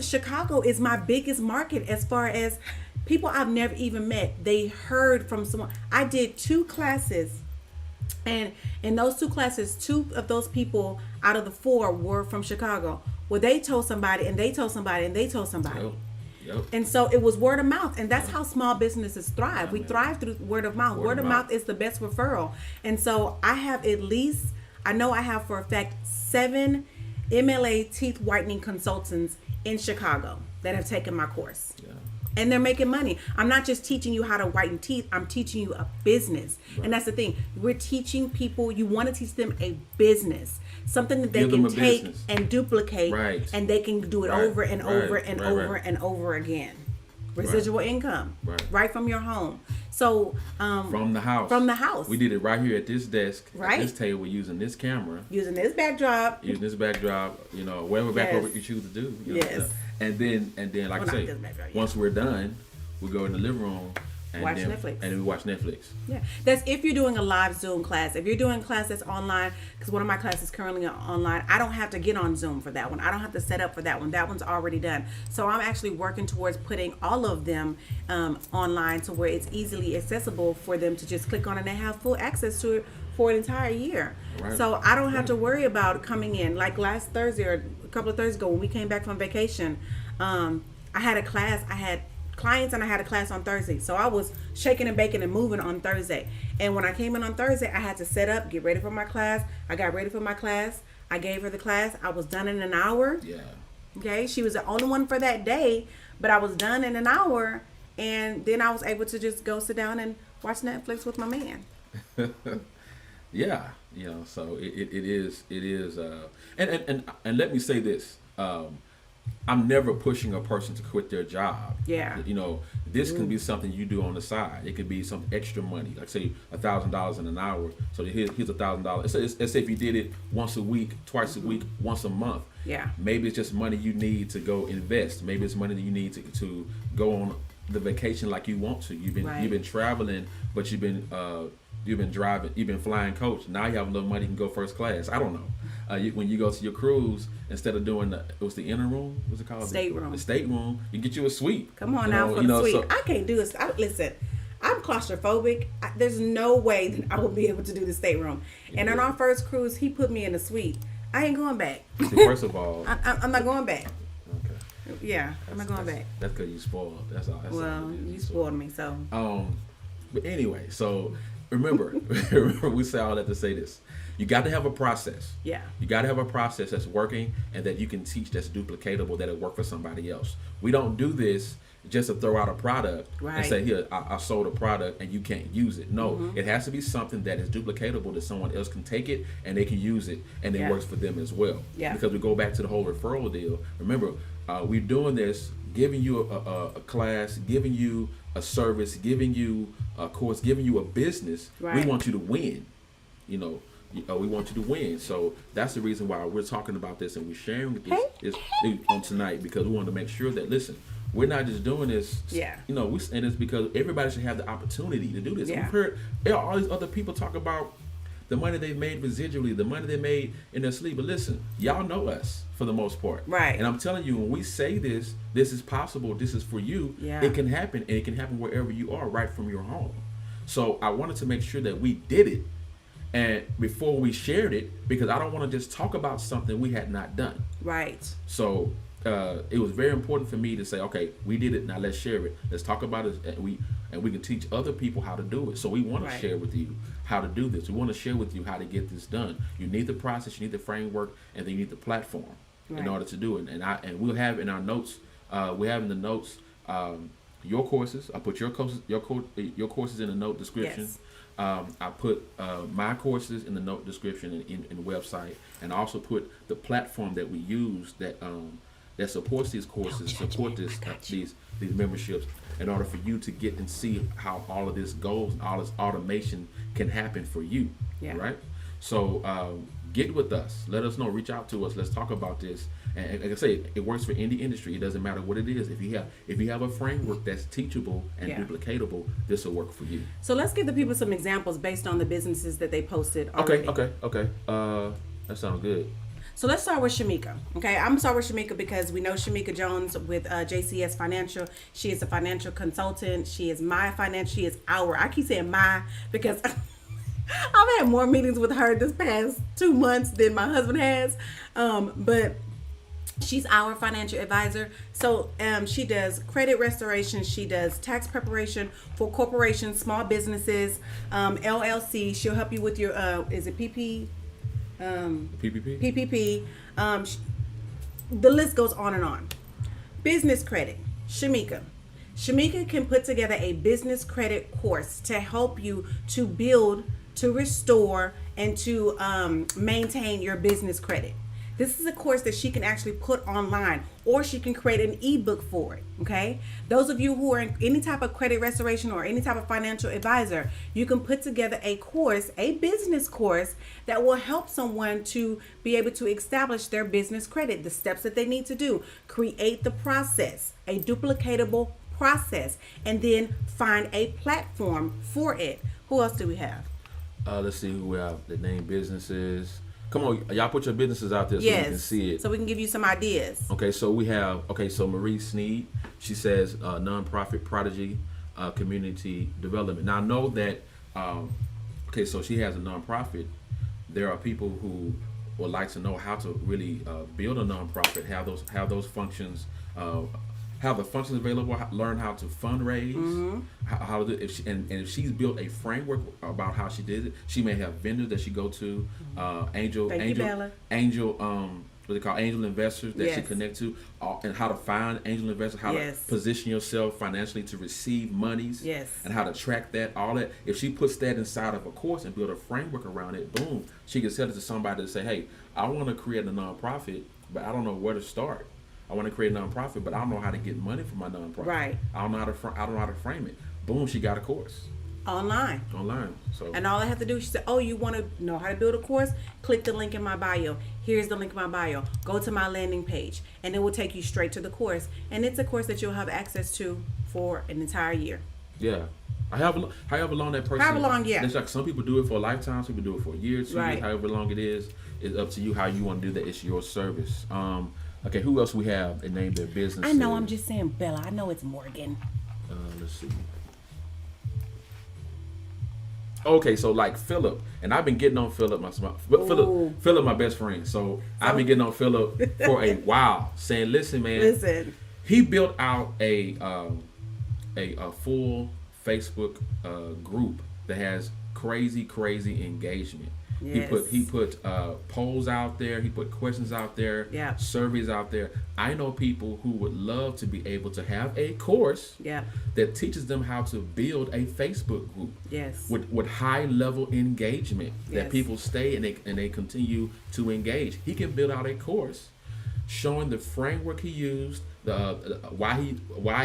[SPEAKER 1] Chicago is my biggest market as far as people I've never even met. They heard from someone. I did 2 classes. And in those 2 classes, 2 of those people out of the 4 were from Chicago. Well, they told somebody, and they told somebody, and they told somebody. Yep. And so it was word of mouth. And that's how small businesses thrive. We thrive through word of mouth. Word of mouth is the best referral. And so I have I know I have for a fact 7 MLA teeth whitening consultants in Chicago that have taken my course. Yeah. And they're making money. I'm not just teaching you how to whiten teeth. I'm teaching you a business. Right. And that's the thing. We're teaching people, you want to teach them a business. Something that they can take and duplicate.
[SPEAKER 2] Right.
[SPEAKER 1] And they can do it over and over and over and over again. Residual income. Right from your home. So
[SPEAKER 2] from the house.
[SPEAKER 1] From the house.
[SPEAKER 2] We did it right here at this desk.
[SPEAKER 1] Right.
[SPEAKER 2] At this table, using this camera.
[SPEAKER 1] Using this backdrop.
[SPEAKER 2] Whatever backdrop you choose to do.
[SPEAKER 1] Yes.
[SPEAKER 2] And then, like I say, once we're done, we go in the living room and
[SPEAKER 1] watch Netflix.
[SPEAKER 2] And then we watch Netflix.
[SPEAKER 1] Yeah, that's if you're doing a live Zoom class. If you're doing a class that's online, because one of my classes currently online, I don't have to get on Zoom for that one. I don't have to set up for that one. That one's already done. So I'm actually working towards putting all of them online to where it's easily accessible for them to just click on and they have full access to it for an entire year. Right. So I don't have to worry about coming in. Like last Thursday or a couple of Thursdays ago when we came back from vacation, I had a class. I had clients and I had a class on Thursday. So I was shaking and baking and moving on Thursday. And when I came in on Thursday, I had to set up, get ready for my class. I got ready for my class. I gave her the class. I was done in an hour.
[SPEAKER 2] Yeah. Okay.
[SPEAKER 1] She was the only one for that day, but I was done in an hour. And then I was able to just go sit down and watch Netflix with my man.
[SPEAKER 2] Yeah, so it is, and let me say this, I'm never pushing a person to quit their job.
[SPEAKER 1] Yeah.
[SPEAKER 2] This can be something you do on the side. It could be some extra money, like say $1,000 in an hour. So here's $1,000. Let's say if you did it once a week, twice a week, once a month.
[SPEAKER 1] Yeah.
[SPEAKER 2] Maybe it's just money you need to go invest. Maybe it's money that you need to go on the vacation like you want to. You've been traveling, but you've been You've been driving. You've been flying coach. Now you have a little money. You can go first class. I don't know. When you go to your cruise, instead of doing what's the inner room? What's it called?
[SPEAKER 1] Stateroom.
[SPEAKER 2] The stateroom. You get you a suite.
[SPEAKER 1] Come on now for the suite. So, I can't do this. Listen, I'm claustrophobic. There's no way that I will be able to do the stateroom. And on our first cruise, he put me in a suite. I ain't going back.
[SPEAKER 2] See, first of all,
[SPEAKER 1] I'm not going back.
[SPEAKER 2] Okay.
[SPEAKER 1] Yeah, I'm not going back.
[SPEAKER 2] That's because you spoiled. That's all.
[SPEAKER 1] Well, you spoiled me, so.
[SPEAKER 2] But anyway, so remember, we say all that to say this. You got to have a process.
[SPEAKER 1] Yeah.
[SPEAKER 2] You got to have a process that's working and that you can teach that's duplicatable, that'll work for somebody else. We don't do this just to throw out a product and say, here, I sold a product and you can't use it. No, it has to be something that is duplicatable that someone else can take it and they can use it and it works for them as well. Yeah. Because we go back to the whole referral deal. Remember, we're doing this, giving you a class, giving you a service, giving you a course, giving you a business. Right. We want you to win. We want you to win. So that's the reason why we're talking about this and we're sharing this on tonight, because we want to make sure that, listen, we're not just doing this. Yeah. And it's because everybody should have the opportunity to do this. Yeah. We've heard all these other people talk about the money they made residually, the money they made in their sleep. But listen, y'all know us for the most part. Right. And I'm telling you, when we say this is possible, this is for you, it can happen, and it can happen wherever you are, right from your home. So I wanted to make sure that we did it. And before we shared it, because I don't want to just talk about something we had not done. Right. So it was very important for me to say, okay, we did it. Now let's share it. Let's talk about it, and we can teach other people how to do it. So we want to share with you how to do this. We want to share with you how to get this done. You need the process, you need the framework, and then you need the platform in order to do it. And we'll have in our notes. We have in the notes your courses. I put your courses in the note description. Yes. I put my courses in the note description and in the website, and I also put the platform that we use that supports these courses, support these memberships, in order for you to get and see how all of this goes and all this automation can happen for you. Yeah. Right? So get with us. Let us know. Reach out to us. Let's talk about this. And like I say, it works for any industry. It doesn't matter what it is. If you have a framework that's teachable and duplicatable, this will work for you. So let's give the people some examples based on the businesses that they posted already. Okay. That sounds good. So let's start with Shamika. Okay, I'm gonna start with Shamika because we know Shamika Jones with JCS Financial. She is a financial consultant. She is our. I keep saying my because I've had more meetings with her this past 2 months than my husband has. But she's our financial advisor. So she does credit restoration. She does tax preparation for corporations, small businesses, LLC. She'll help you with your is it PP? PPP. The list goes on and on. Business credit. Shamika can put together a business credit course to help you to build, to restore, and to maintain your business credit. This is a course that she can actually put online, or she can create an ebook for it. Okay, those of you who are in any type of credit restoration or any type of financial advisor, you can put together a course, a business course that will help someone to be able to establish their business credit, the steps that they need to do, create the process, a duplicatable process, and then find a platform for it. Who else do we have? Let's see who we have. The name businesses. Come on, y'all put your businesses out there so we can see it. So we can give you some ideas. Okay, so we have, so Marie Sneed, she says nonprofit prodigy, community development. Now I know that, so she has a nonprofit. There are people who would like to know how to really build a nonprofit, have those functions, have the functions available, learn how to fundraise, how to do it. If she's built a framework about how she did it, she may have vendors that she go to, angel investors that she connect to, and how to find angel investors, how to position yourself financially to receive monies, and how to track that, all that. If she puts that inside of a course and build a framework around it, boom, she can sell it to somebody to say, hey, I want to create a nonprofit, but I don't know where to start. I want to create a nonprofit, but I don't know how to get money from my nonprofit. Right. I don't know how to frame it. Boom, she got a course. Online. So. And all I have to do, she said, oh, you want to know how to build a course? Click the link in my bio. Here's the link in my bio. Go to my landing page, and it will take you straight to the course. And it's a course that you'll have access to for an entire year. Yeah. However long that person.
[SPEAKER 1] However long, yeah.
[SPEAKER 2] It's like some people do it for a lifetime, some people do it for a year, 2
[SPEAKER 1] Right.
[SPEAKER 2] years, however long it is. It's up to you how you want to do that. It's your service. Okay, who else we have that named their business?
[SPEAKER 1] I know. I'm just saying Bella. I know it's Morgan.
[SPEAKER 2] Let's see. Okay, so like Philip, and I've been getting on Philip, Philip, my best friend. So I've been getting on Philip for a while, saying, "Listen, man,
[SPEAKER 1] Listen."
[SPEAKER 2] He built out a full Facebook group that has crazy engagement.
[SPEAKER 1] Yes.
[SPEAKER 2] He put polls out there. He put questions out there.
[SPEAKER 1] Yeah.
[SPEAKER 2] Surveys out there. I know people who would love to be able to have a course.
[SPEAKER 1] Yeah.
[SPEAKER 2] That teaches them how to build a Facebook group.
[SPEAKER 1] Yes.
[SPEAKER 2] With high level engagement that
[SPEAKER 1] Yes.
[SPEAKER 2] people stay and they continue to engage. He can build out a course showing the framework he used, why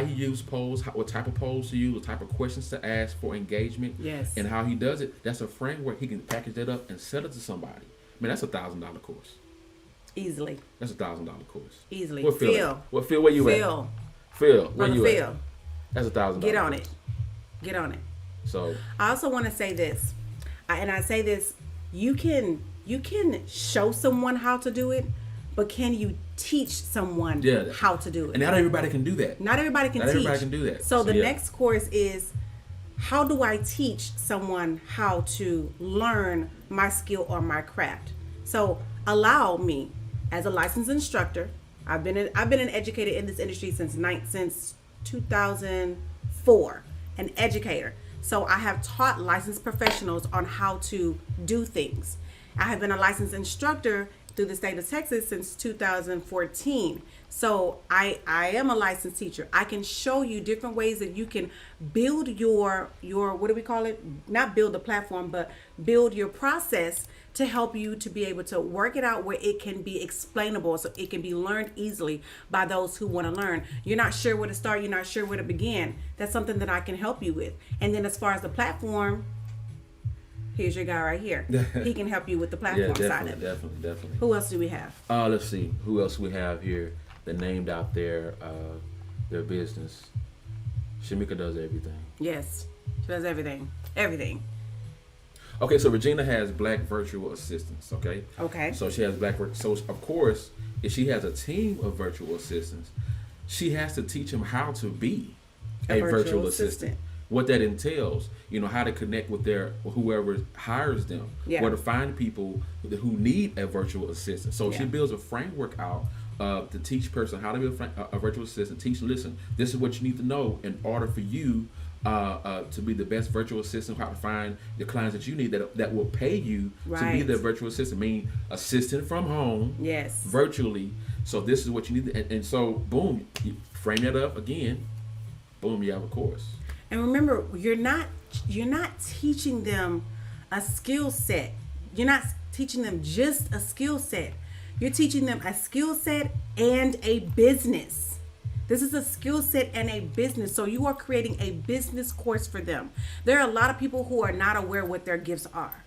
[SPEAKER 2] he used polls, what type of polls to use, what type of questions to ask for engagement,
[SPEAKER 1] Yes.
[SPEAKER 2] and how he does it. That's a framework. He can package that up and sell it to somebody. I mean, that's $1,000 course.
[SPEAKER 1] Easily.
[SPEAKER 2] That's $1,000 course.
[SPEAKER 1] Easily.
[SPEAKER 2] What Phil?
[SPEAKER 1] Phil.
[SPEAKER 2] What Phil? Where you
[SPEAKER 1] Phil.
[SPEAKER 2] at? Phil, where
[SPEAKER 1] Brother
[SPEAKER 2] you
[SPEAKER 1] Phil.
[SPEAKER 2] at? That's $1,000.
[SPEAKER 1] Get on it. Get on it.
[SPEAKER 2] So
[SPEAKER 1] I also want to say this, and I say this: you can show someone how to do it, but can you teach someone how to do it?
[SPEAKER 2] And not everybody can do that.
[SPEAKER 1] Not everybody can
[SPEAKER 2] Not
[SPEAKER 1] teach.
[SPEAKER 2] everybody can do that.
[SPEAKER 1] So the
[SPEAKER 2] yeah.
[SPEAKER 1] next course is, how do I teach someone how to learn my skill or my craft? So allow me, as a licensed instructor, I've been an educator in this industry since 2004, an educator. So I have taught licensed professionals on how to do things. I have been a licensed instructor through the state of Texas since 2014. So I am a licensed teacher. I can show you different ways that you can build your what do we call it? Not build the platform, but build your process to help you to be able to work it out where it can be explainable, so it can be learned easily by those who want to learn. You're not sure where to start, you're not sure where to begin. That's something that I can help you with. And then as far as the platform, here's your guy right here. He can help you with the platform side of it.
[SPEAKER 2] Definitely.
[SPEAKER 1] Who else do we have?
[SPEAKER 2] Let's see. Who else we have here that named out their business? Shamika does everything.
[SPEAKER 1] Yes. She does everything. Everything.
[SPEAKER 2] Okay, so Regina has black virtual assistants, okay?
[SPEAKER 1] Okay.
[SPEAKER 2] So she has so of course, if she has a team of virtual assistants, she has to teach them how to be a virtual assistant. What that entails, how to connect with whoever hires them, where to find people who need a virtual assistant. So she builds a framework out to teach person how to be a virtual assistant. Listen, this is what you need to know in order for you to be the best virtual assistant, how to find the clients that you need that will pay you to be the virtual assistant, meaning assistant from home, virtually. So this is what you need and so boom, you frame that up again, boom, you have a course.
[SPEAKER 1] And remember, you're not teaching them a skill set. You're not teaching them just a skill set. You're teaching them a skill set and a business. This is a skill set and a business. So you are creating a business course for them. There are a lot of people who are not aware what their gifts are.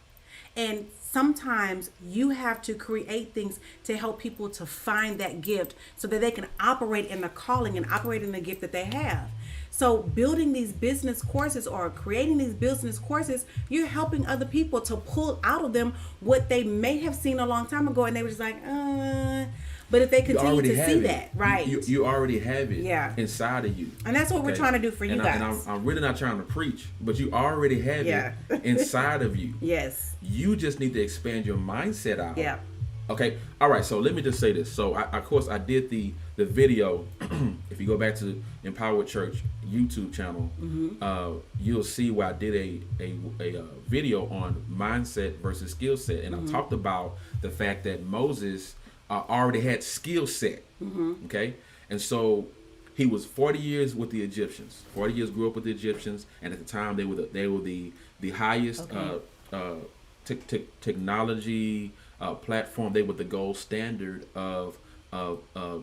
[SPEAKER 1] And sometimes you have to create things to help people to find that gift so that they can operate in the calling and operate in the gift that they have. So building these business courses or creating these business courses, you're helping other people to pull out of them what they may have seen a long time ago and they were just like, but if they continue to see that, right?
[SPEAKER 2] You already have it inside of you.
[SPEAKER 1] And that's what we're trying to do for you guys.
[SPEAKER 2] And I'm really not trying to preach, but you already have it inside of you.
[SPEAKER 1] Yes.
[SPEAKER 2] You just need to expand your mindset out.
[SPEAKER 1] Yeah.
[SPEAKER 2] Okay. All right. So let me just say this. So of course I did the video. If you go back to Empowered Church YouTube channel, you'll see where I did a video on mindset versus skill set, and I talked about the fact that Moses already had skill set. Okay, and so he was 40 years with the Egyptians. 40 years grew up with the Egyptians, and at the time they were the highest technology platform. They were the gold standard of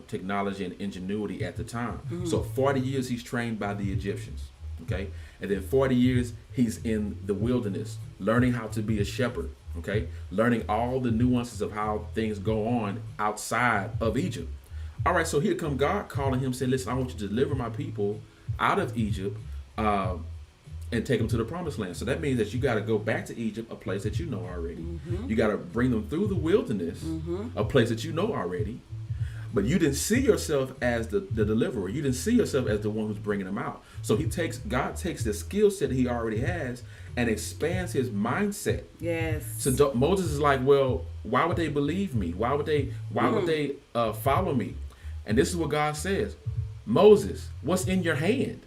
[SPEAKER 2] technology and ingenuity at the time. So 40 years he's trained by the Egyptians, okay? And then 40 years he's in the wilderness learning how to be a shepherd, okay? Learning all the nuances of how things go on outside of Egypt. All right, so here come God calling him, saying, listen, I want you to deliver my people out of Egypt. and take them to the promised land. So that means that you got to go back to Egypt, a place that you know already. You got to bring them through the wilderness, a place that you know already. But you didn't see yourself as the deliverer. You didn't see yourself as the one who's bringing them out. So God takes the skill set that he already has and expands his mindset.
[SPEAKER 1] Yes.
[SPEAKER 2] So Moses is like, well, why would they believe me? Why would they follow me? And this is what God says. Moses, what's in your hand?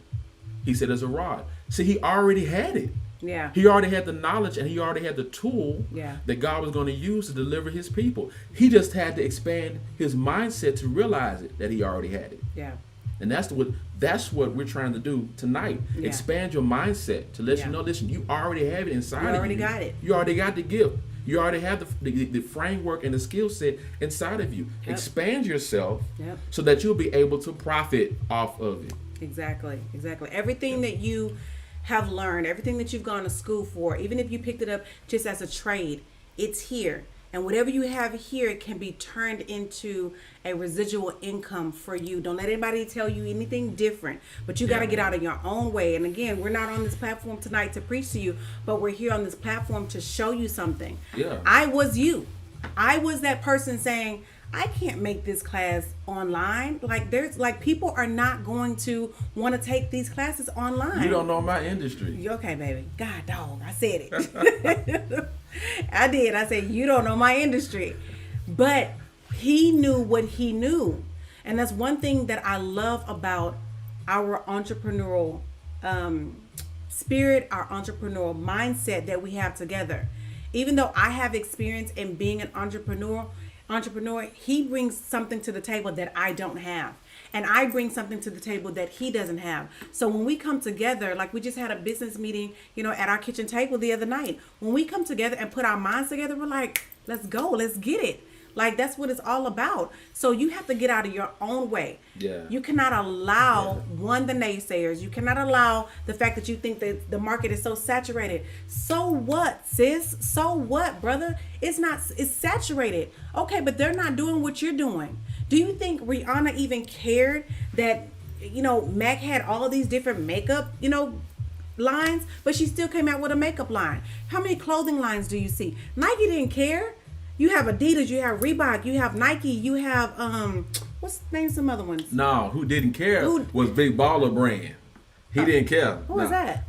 [SPEAKER 2] He said, it's a rod. See, he already had it.
[SPEAKER 1] Yeah.
[SPEAKER 2] He already had the knowledge and he already had the tool that God was going to use to deliver his people. He just had to expand his mindset to realize it, that he already had it.
[SPEAKER 1] Yeah.
[SPEAKER 2] And that's what we're trying to do tonight. Yeah. Expand your mindset to let you know, listen, you already have it inside of you.
[SPEAKER 1] You already got it.
[SPEAKER 2] You already got the gift. You already have the framework and the skill set inside of you. Yep. Expand yourself so that you'll be able to profit off of it.
[SPEAKER 1] Exactly. Everything that you have learned, everything that you've gone to school for, even if you picked it up just as a trade, it's here. And whatever you have here can be turned into a residual income for you. Don't let anybody tell you anything different, but you got to get out of your own way. And again, we're not on this platform tonight to preach to you, but we're here on this platform to show you something.
[SPEAKER 2] Yeah.
[SPEAKER 1] I was that person saying, I can't make this class online. Like people are not going to want to take these classes online.
[SPEAKER 2] You don't know my industry.
[SPEAKER 1] Okay, baby. God dog, I said it. I did. I said, you don't know my industry. But he knew what he knew. And that's one thing that I love about our entrepreneurial spirit, our entrepreneurial mindset that we have together. Even though I have experience in being an entrepreneur, he brings something to the table that I don't have. And I bring something to the table that he doesn't have. So when we come together, like we just had a business meeting, at our kitchen table the other night. When we come together and put our minds together, we're like, let's go, let's get it. Like that's what it's all about. So you have to get out of your own way.
[SPEAKER 2] Yeah.
[SPEAKER 1] You cannot allow the naysayers. You cannot allow the fact that you think that the market is so saturated. So what, sis? So what, brother? It's saturated. Okay, but they're not doing what you're doing. Do you think Rihanna even cared that, Mac had all these different makeup, lines, but she still came out with a makeup line? How many clothing lines do you see? Nike didn't care. You have Adidas, you have Reebok, you have Nike, you have what's the name? Some other ones.
[SPEAKER 2] No, who didn't care was Big Baller Brand. He didn't care.
[SPEAKER 1] Who was that?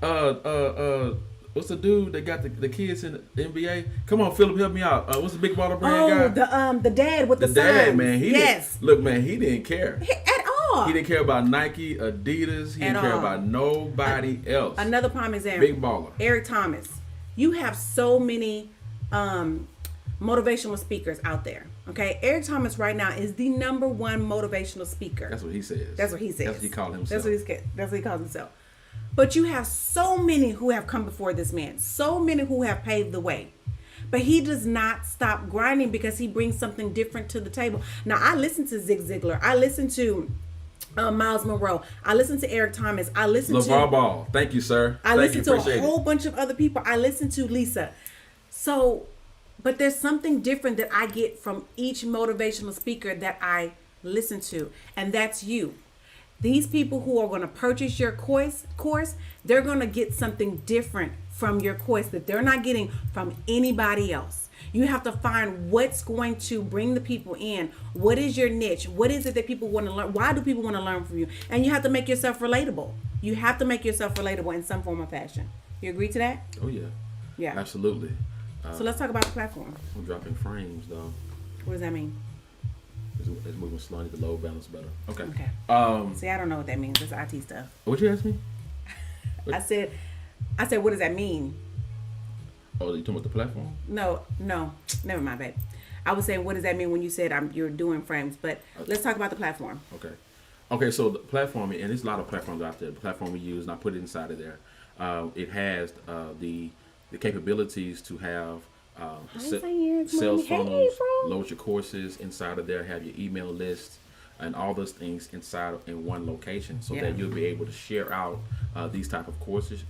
[SPEAKER 2] What's the dude that got the kids in the NBA? Come on, Philip, help me out. What's the Big Baller Brand guy?
[SPEAKER 1] The dad with the
[SPEAKER 2] dad,
[SPEAKER 1] signs.
[SPEAKER 2] man. He didn't care
[SPEAKER 1] at all.
[SPEAKER 2] He didn't care about Nike, Adidas. He didn't care about nobody else.
[SPEAKER 1] Another prime example.
[SPEAKER 2] Big Baller.
[SPEAKER 1] Eric Thomas. You have so many motivational speakers out there. Okay, Eric Thomas right now is the number one motivational speaker.
[SPEAKER 2] That's what he says.
[SPEAKER 1] That's what he says.
[SPEAKER 2] That's what he called himself.
[SPEAKER 1] That's what he calls himself. But you have so many who have come before this man, so many who have paved the way. But he does not stop grinding because he brings something different to the table. Now, I listen to Zig Ziglar. I listen to Miles Monroe. I listen to Eric Thomas. I listen
[SPEAKER 2] LeVar Ball. Thank you, sir.
[SPEAKER 1] I listen to a whole bunch of other people. I listen to Lisa. So, but there's something different that I get from each motivational speaker that I listen to, and that's you. These people who are going to purchase your course, they're going to get something different from your course that they're not getting from anybody else. You have to find what's going to bring the people in. What is your niche? What is it that people want to learn? Why do people want to learn from you? And you have to make yourself relatable. You have to make yourself relatable in some form or fashion. You agree to that?
[SPEAKER 2] Oh, yeah.
[SPEAKER 1] Yeah.
[SPEAKER 2] Absolutely.
[SPEAKER 1] So let's talk about the platform.
[SPEAKER 2] I'm dropping frames, though.
[SPEAKER 1] What does that mean?
[SPEAKER 2] It's moving slowly. The load balance better. Okay.
[SPEAKER 1] See, I don't know what that means. It's IT stuff.
[SPEAKER 2] What you asked me?
[SPEAKER 1] I said, what does that mean?
[SPEAKER 2] Oh, you talking about the platform?
[SPEAKER 1] No, never mind, babe. I was saying, what does that mean when you said you're doing frames? But let's talk about the platform.
[SPEAKER 2] Okay. So the platform, and there's a lot of platforms out there. The platform we use, and I put it inside of there. It has the capabilities to have sales funnels, load your courses inside of there, have your email list, and all those things inside in one location, so that you'll be able to share out these type of courses.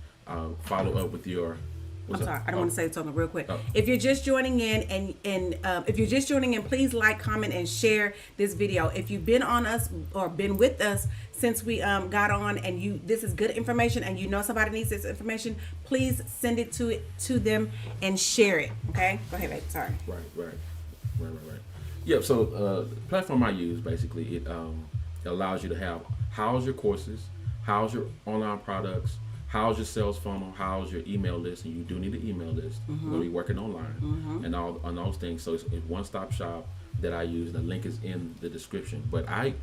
[SPEAKER 2] Follow up with your.
[SPEAKER 1] I'm sorry, I don't want to say something real quick. If you're just joining in, and if you're just joining in, please like, comment, and share this video. If you've been on us or been with us since we got on, and this is good information, and you know somebody needs this information, please send it to them and share it. Okay, go ahead, babe. Sorry.
[SPEAKER 2] Right. Yeah. So the platform I use basically it allows you to house your courses, house your online products, house your sales funnel, house your email list, and you do need an email list. We're gonna be working online and all on those things. So it's one-stop shop that I use. The link is in the description. But I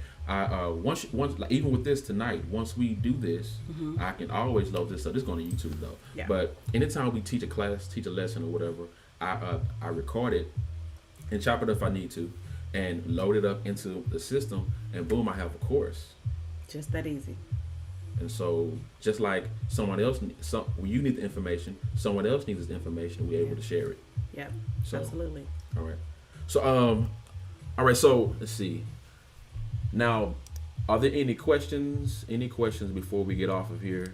[SPEAKER 2] once like, even with this tonight, once we do this, I can always load this up. This is going to YouTube though.
[SPEAKER 1] Yeah.
[SPEAKER 2] But anytime we teach a class, teach a lesson or whatever, I record it and chop it up if I need to, and load it up into the system, and boom, I have a course.
[SPEAKER 1] Just that easy.
[SPEAKER 2] And so, just like someone else, when you need the information, someone else needs this information, we're able to share it.
[SPEAKER 1] Yeah,
[SPEAKER 2] So,
[SPEAKER 1] absolutely.
[SPEAKER 2] All right. So, all right. So, let's see. Now, are there any questions? Any questions before we get off of here?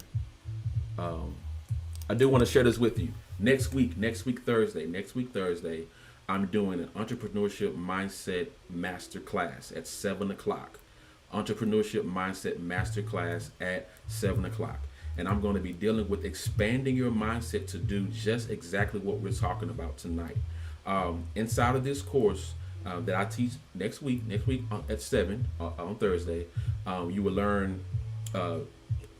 [SPEAKER 2] I do want to share this with you. Next week, Thursday, I'm doing an entrepreneurship mindset masterclass at 7:00. Entrepreneurship mindset masterclass at 7:00, and I'm going to be dealing with expanding your mindset to do just exactly what we're talking about tonight. Inside of this course that I teach next week at 7 on Thursday, you will learn a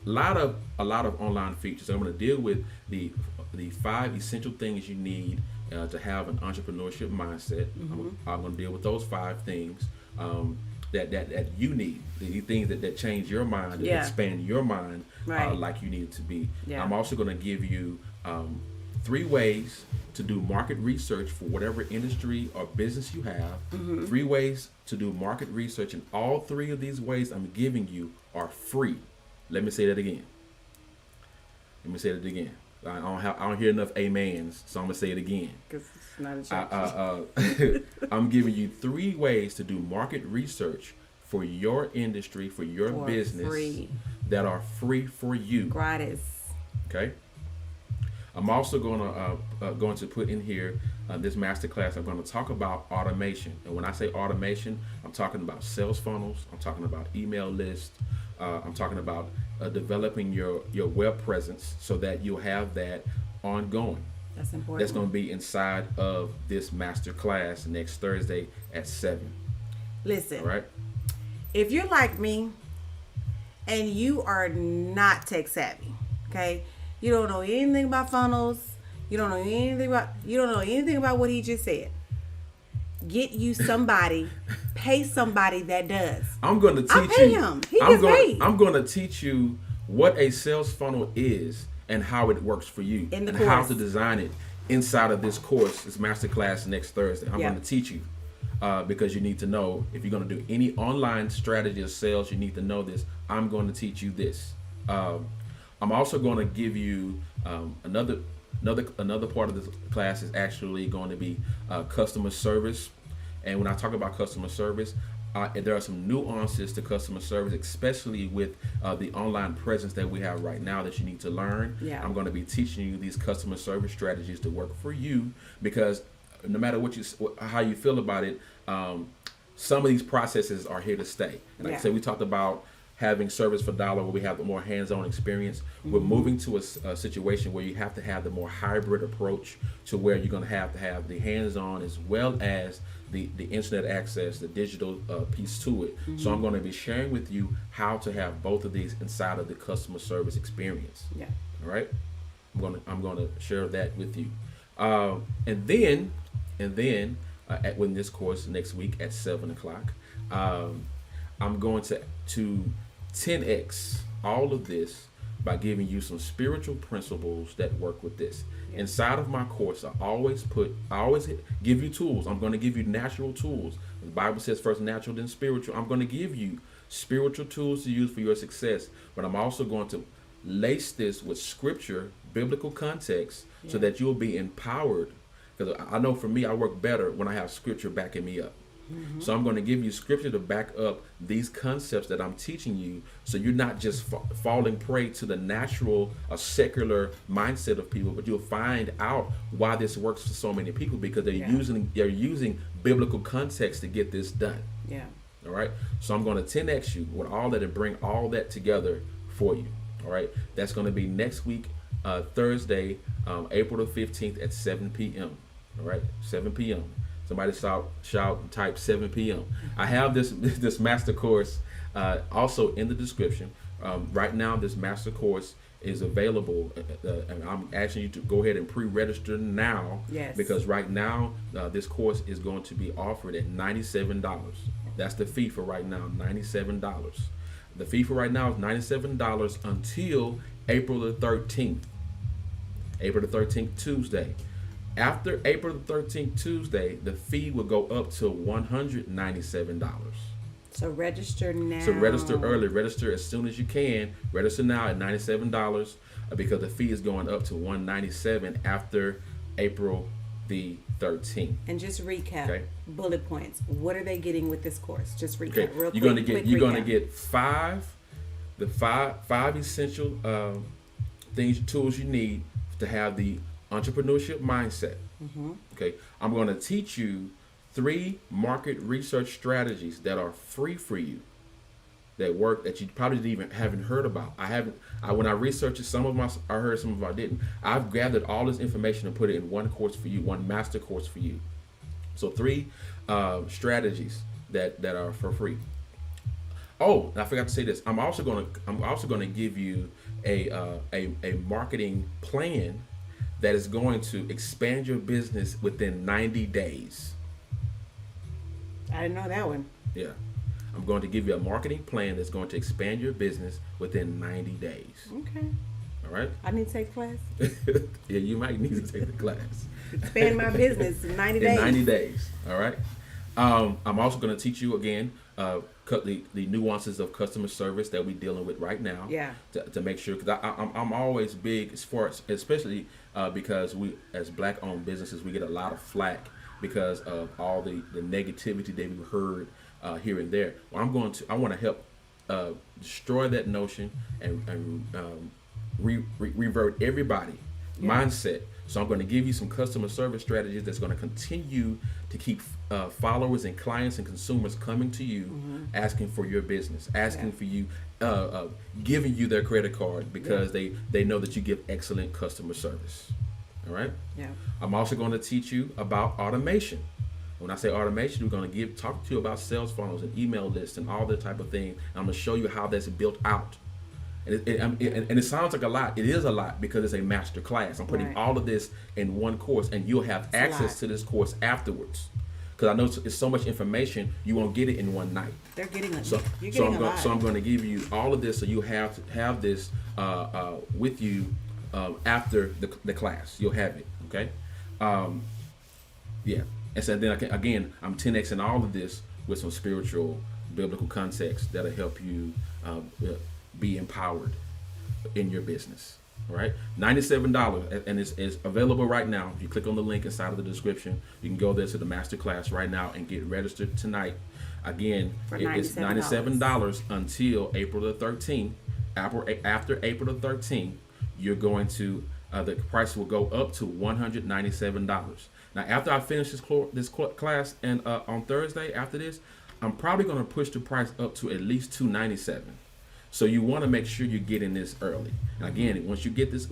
[SPEAKER 2] lot of online features. I'm going to deal with the 5 essential things you need to have an entrepreneurship mindset. I'm going to deal with those 5 things. That you need, the things that change your mind, that expand your mind like you need it to be. Yeah. I'm also going to give you 3 ways to do market research for whatever industry or business you have. 3 ways to do market research, and all 3 of these ways I'm giving you are free. Let me say that again. I don't hear enough amens, so I'm gonna say it again.
[SPEAKER 1] Because it's not a church.
[SPEAKER 2] I'm giving you 3 ways to do market research for your industry, for your business, that are free for you.
[SPEAKER 1] Gratis.
[SPEAKER 2] Okay. I'm also going to put in here this masterclass. I'm going to talk about automation, and when I say automation, I'm talking about sales funnels. I'm talking about email lists. I'm talking about developing your web presence so that you'll have that ongoing.
[SPEAKER 1] That's important.
[SPEAKER 2] That's going to be inside of this master class next Thursday at 7.
[SPEAKER 1] Listen.
[SPEAKER 2] All right.
[SPEAKER 1] If you're like me and you are not tech savvy, okay, you don't know anything about funnels, you don't know anything about what he just said. Get you somebody, pay somebody that does.
[SPEAKER 2] I'm going to teach you.
[SPEAKER 1] I pay him. He gets paid.
[SPEAKER 2] I'm going to teach you what a sales funnel is and how it works for you,
[SPEAKER 1] and
[SPEAKER 2] course. How to design it inside of this course, this masterclass next Thursday. I'm going to teach you because you need to know if you're going to do any online strategy of sales. You need to know this. I'm going to teach you this. I'm also going to give you another part of this class is actually going to be customer service. And when I talk about customer service, there are some nuances to customer service, especially with the online presence that we have right now that you need to learn.
[SPEAKER 1] Yeah.
[SPEAKER 2] I'm going to be teaching you these customer service strategies to work for you, because no matter how you feel about it, some of these processes are here to stay. And like I said, we talked about having service for dollar, where we have the more hands-on experience. We're moving to a situation where you have to have the more hybrid approach, to where you're going to have the hands-on as well as the internet access, the digital piece to it. So I'm going to be sharing with you how to have both of these inside of the customer service experience.
[SPEAKER 1] Yeah.
[SPEAKER 2] All right. I'm going to share that with you, and then when this course next week at 7:00, I'm going to 10x all of this by giving you some spiritual principles that work with this. Yeah. Inside of my course, I always give you tools. I'm going to give you natural tools. The Bible says first natural, then spiritual. I'm going to give you spiritual tools to use for your success, but I'm also going to lace this with scripture, biblical context, so that you'll be empowered. Because I know for me, I work better when I have scripture backing me up. So I'm going to give you scripture to back up these concepts that I'm teaching you, so you're not just falling prey to the natural or secular mindset of people, but you'll find out why this works for so many people, because they're using biblical context to get this done.
[SPEAKER 1] Yeah.
[SPEAKER 2] All right. So I'm going to 10x you with all that and bring all that together for you. All right. That's going to be next week, Thursday, April the 15th at 7 p.m. All right. 7 p.m. Somebody shout and type 7 p.m. I have this master course also in the description. Right now, this master course is available, and I'm asking you to go ahead and pre-register now.
[SPEAKER 1] Yes.
[SPEAKER 2] Because right now, this course is going to be offered at $97. That's the fee for right now, $97. The fee for right now is $97 until April the 13th. April the 13th, Tuesday. After April the 13th, Tuesday, the fee will go up to $197.
[SPEAKER 1] So register now.
[SPEAKER 2] So register early. Register as soon as you can. Register now at $97 because the fee is going up to $197 after April the 13th.
[SPEAKER 1] And just recap,
[SPEAKER 2] Okay.
[SPEAKER 1] bullet points. What are they getting with this course? Just recap
[SPEAKER 2] Okay,
[SPEAKER 1] real quick.
[SPEAKER 2] you're gonna get five essential tools you need to have the entrepreneurship mindset. Okay, I'm gonna teach you 3 market research strategies that are free for you, that work, that you probably haven't heard about. When I researched it, some of them I heard, some of them I didn't. I've gathered all this information and put it in one course for you, one master course for you. So 3 strategies that are for free. Oh, and I forgot to say this. I'm also gonna give you a marketing plan that is going to expand your business within 90 days.
[SPEAKER 1] I didn't know that one.
[SPEAKER 2] Yeah. I'm going to give you a marketing plan that's going to expand your business within 90 days.
[SPEAKER 1] Okay.
[SPEAKER 2] All right?
[SPEAKER 1] I need to take class.
[SPEAKER 2] Yeah, you might need to take the class.
[SPEAKER 1] Expand my business in 90 days.
[SPEAKER 2] In 90 days. All right? I'm also going to teach you again the nuances of customer service that we're dealing with right now.
[SPEAKER 1] Yeah.
[SPEAKER 2] To make sure, because I'm always big as far as, especially because we, as Black-owned businesses, we get a lot of flack because of all the negativity that we've heard here and there. Well, I want to help destroy that notion and revert everybody mindset. So I'm going to give you some customer service strategies that's going to continue to keep followers and clients and consumers coming to you, asking for your business, asking for you, giving you their credit card because they know that you give excellent customer service. All right.
[SPEAKER 1] Yeah.
[SPEAKER 2] I'm also going to teach you about automation. When I say automation, we're going to talk to you about sales funnels and email lists and all that type of thing. I'm going to show you how that's built out. And it sounds like a lot. It is a lot because it's a master class. I'm putting all of this in one course, and you'll have access to this course afterwards. Because I know it's so much information, you won't get it in one night.
[SPEAKER 1] They're getting it.
[SPEAKER 2] So I'm going to give you all of this, so you have this with you after the class. You'll have it. Okay. Yeah. And so then again, I'm 10xing all of this with some spiritual, biblical context that'll help you be empowered in your business. All right, $97, and it's available right now. If you click on the link inside of the description, you can go there to the master class right now and get registered tonight. Again, it's $97 until April the 13th. After April the 13th, you're going to the price will go up to $197. Now, after I finish this class and on Thursday after this, I'm probably going to push the price up to at least $297. So you want to make sure you're getting this early. And again, once you get this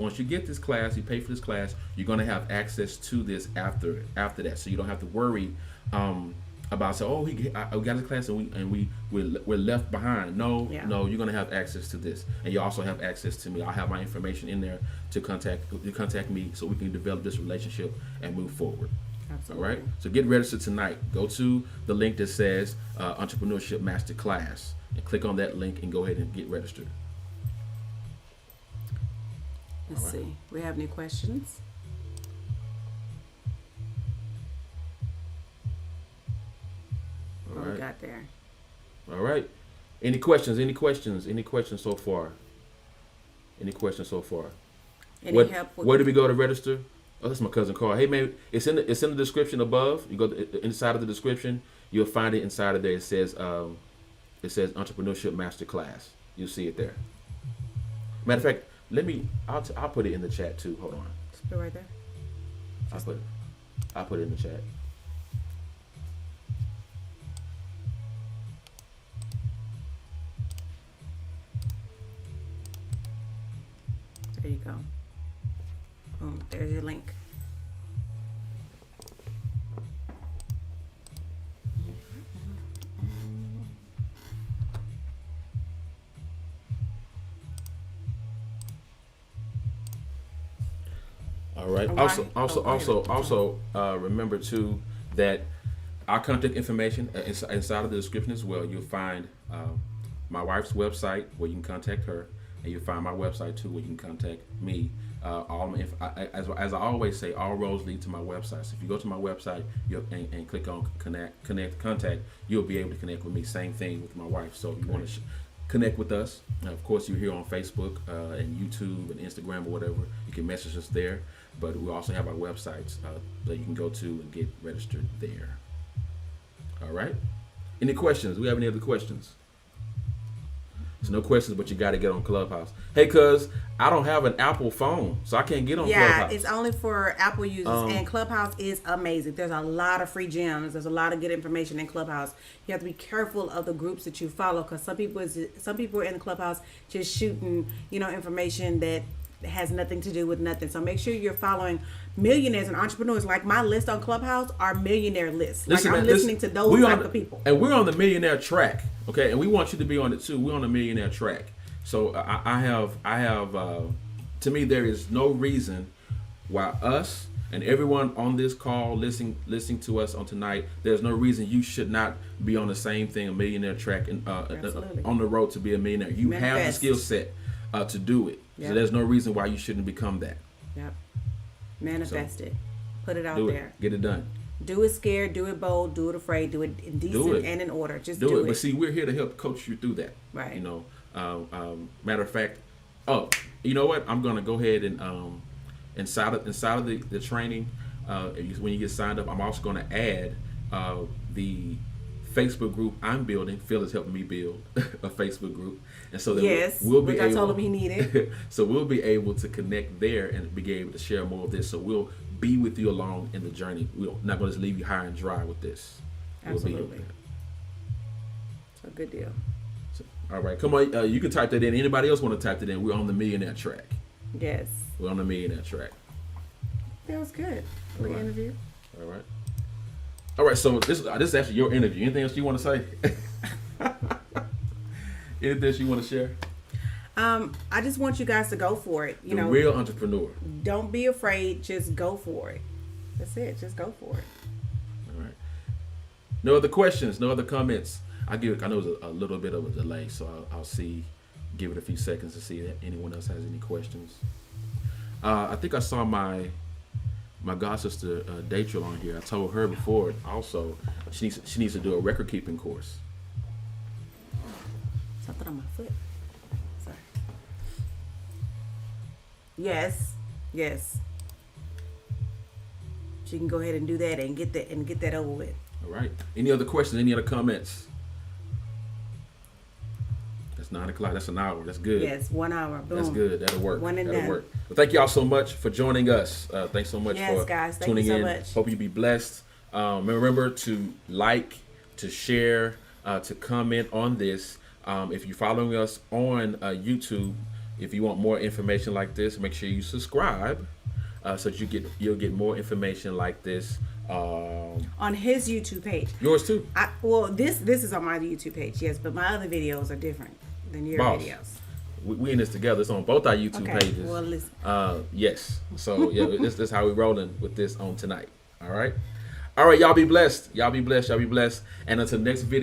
[SPEAKER 2] class, you pay for this class, you're going to have access to this after that. So you don't have to worry about I got this class and we're left behind. No, you're going to have access to this, and you also have access to me. I'll have my information in there to contact me so we can develop this relationship and move forward.
[SPEAKER 1] Absolutely.
[SPEAKER 2] All right. So get registered tonight. Go to the link that says Entrepreneurship Master Class and click on that link and go ahead and get registered.
[SPEAKER 1] Let's see. We have any questions? What we got there?
[SPEAKER 2] All right. Any questions? Any questions so far? Where do we go to register? Oh, that's my cousin Carl. Hey man, it's in the description above. You go inside of the description, you'll find it inside of there. It says Entrepreneurship Master Class. You'll see it there. Matter of fact, I'll put it in the chat too. Hold on.
[SPEAKER 1] Just put it right there.
[SPEAKER 2] I'll put it in the chat.
[SPEAKER 1] go. Boom. There's your link.
[SPEAKER 2] All right. Also, remember too that our contact information inside of the description as well. You'll find my wife's website where you can contact her, and you'll find my website too where you can contact me. As I always say, all roads lead to my website. So if you go to my website and click on contact, you'll be able to connect with me. Same thing with my wife. So if you want to connect with us, of course, you're here on Facebook and YouTube and Instagram or whatever. You can message us there. But we also have our websites that you can go to and get registered there. All right. Any questions? Do we have any other questions? There's no questions, but you got to get on Clubhouse. Hey, cuz I don't have an Apple phone, so I can't get on Clubhouse.
[SPEAKER 1] Yeah, it's only for Apple users, and Clubhouse is amazing. There's a lot of free gems. There's a lot of good information in Clubhouse. You have to be careful of the groups that you follow, because some people are in the Clubhouse just shooting, information that has nothing to do with nothing. So make sure you're following millionaires and entrepreneurs. Like my list on Clubhouse are millionaire lists. I'm listening to those type of people.
[SPEAKER 2] And we're on the millionaire track, okay? And we want you to be on it too. We're on the millionaire track. So I have. To me, there is no reason why us and everyone on this call listening to us on tonight, there's no reason you should not be on the same thing, a millionaire track, and on the road to be a millionaire. You have the skill set to do it. Yep. So there's no reason why you shouldn't become that.
[SPEAKER 1] Yep. Manifest it. Put it out there.
[SPEAKER 2] Get it done.
[SPEAKER 1] Do it scared, do it bold, do it afraid, do it in decent and in order. Just do it.
[SPEAKER 2] But see, we're here to help coach you through that.
[SPEAKER 1] Right.
[SPEAKER 2] Matter of fact, you know what? I'm gonna go ahead and inside of the training, when you get signed up, I'm also gonna add the Facebook group I'm building. Phil is helping me build a Facebook group, and so that we'll be able. I told him he needed. So we'll be able to connect there and be able to share more of this. So we'll be with you along in the journey. We're not going to just leave you high and dry with this.
[SPEAKER 1] Absolutely. It's a good deal.
[SPEAKER 2] So, all right, come on. You can type that in. Anybody else want to type that in? We're on the millionaire track.
[SPEAKER 1] Yes.
[SPEAKER 2] We're on the millionaire track.
[SPEAKER 1] That was good. For the interview.
[SPEAKER 2] All right. All right, so this is actually your interview. Anything else you want to say? Anything else you want to share?
[SPEAKER 1] I just want you guys to go for it.
[SPEAKER 2] The real entrepreneur.
[SPEAKER 1] Don't be afraid. Just go for it. That's it. Just go for it.
[SPEAKER 2] All right. No other questions. No other comments. I know it's a little bit of a delay, so I'll give it a few seconds to see if anyone else has any questions. I think I saw my god sister Datril on here. I told her before also she needs to do a record keeping course.
[SPEAKER 1] Something on my foot. Sorry. Yes. She can go ahead and do that and get that over with.
[SPEAKER 2] All right. Any other questions? Any other comments? That's 9 o'clock. That's an hour. That's good.
[SPEAKER 1] Yes, 1 hour. Boom.
[SPEAKER 2] That's good. That'll work.
[SPEAKER 1] That'll
[SPEAKER 2] work. Well, thank y'all so much for joining us. Thanks so much for
[SPEAKER 1] guys. Thank
[SPEAKER 2] tuning
[SPEAKER 1] you so
[SPEAKER 2] in.
[SPEAKER 1] Much.
[SPEAKER 2] Hope you be blessed. Remember to like, to share, to comment on this. If you're following us on YouTube, if you want more information like this, make sure you subscribe so that you'll get more information like this.
[SPEAKER 1] On his YouTube page.
[SPEAKER 2] Yours too.
[SPEAKER 1] This is on my YouTube page, yes, but my other videos are different than your videos.
[SPEAKER 2] We in this together. It's on both our YouTube pages.
[SPEAKER 1] Well, listen.
[SPEAKER 2] Yes. So this is how we're rolling with this on tonight. All right. Y'all be blessed. And until next video.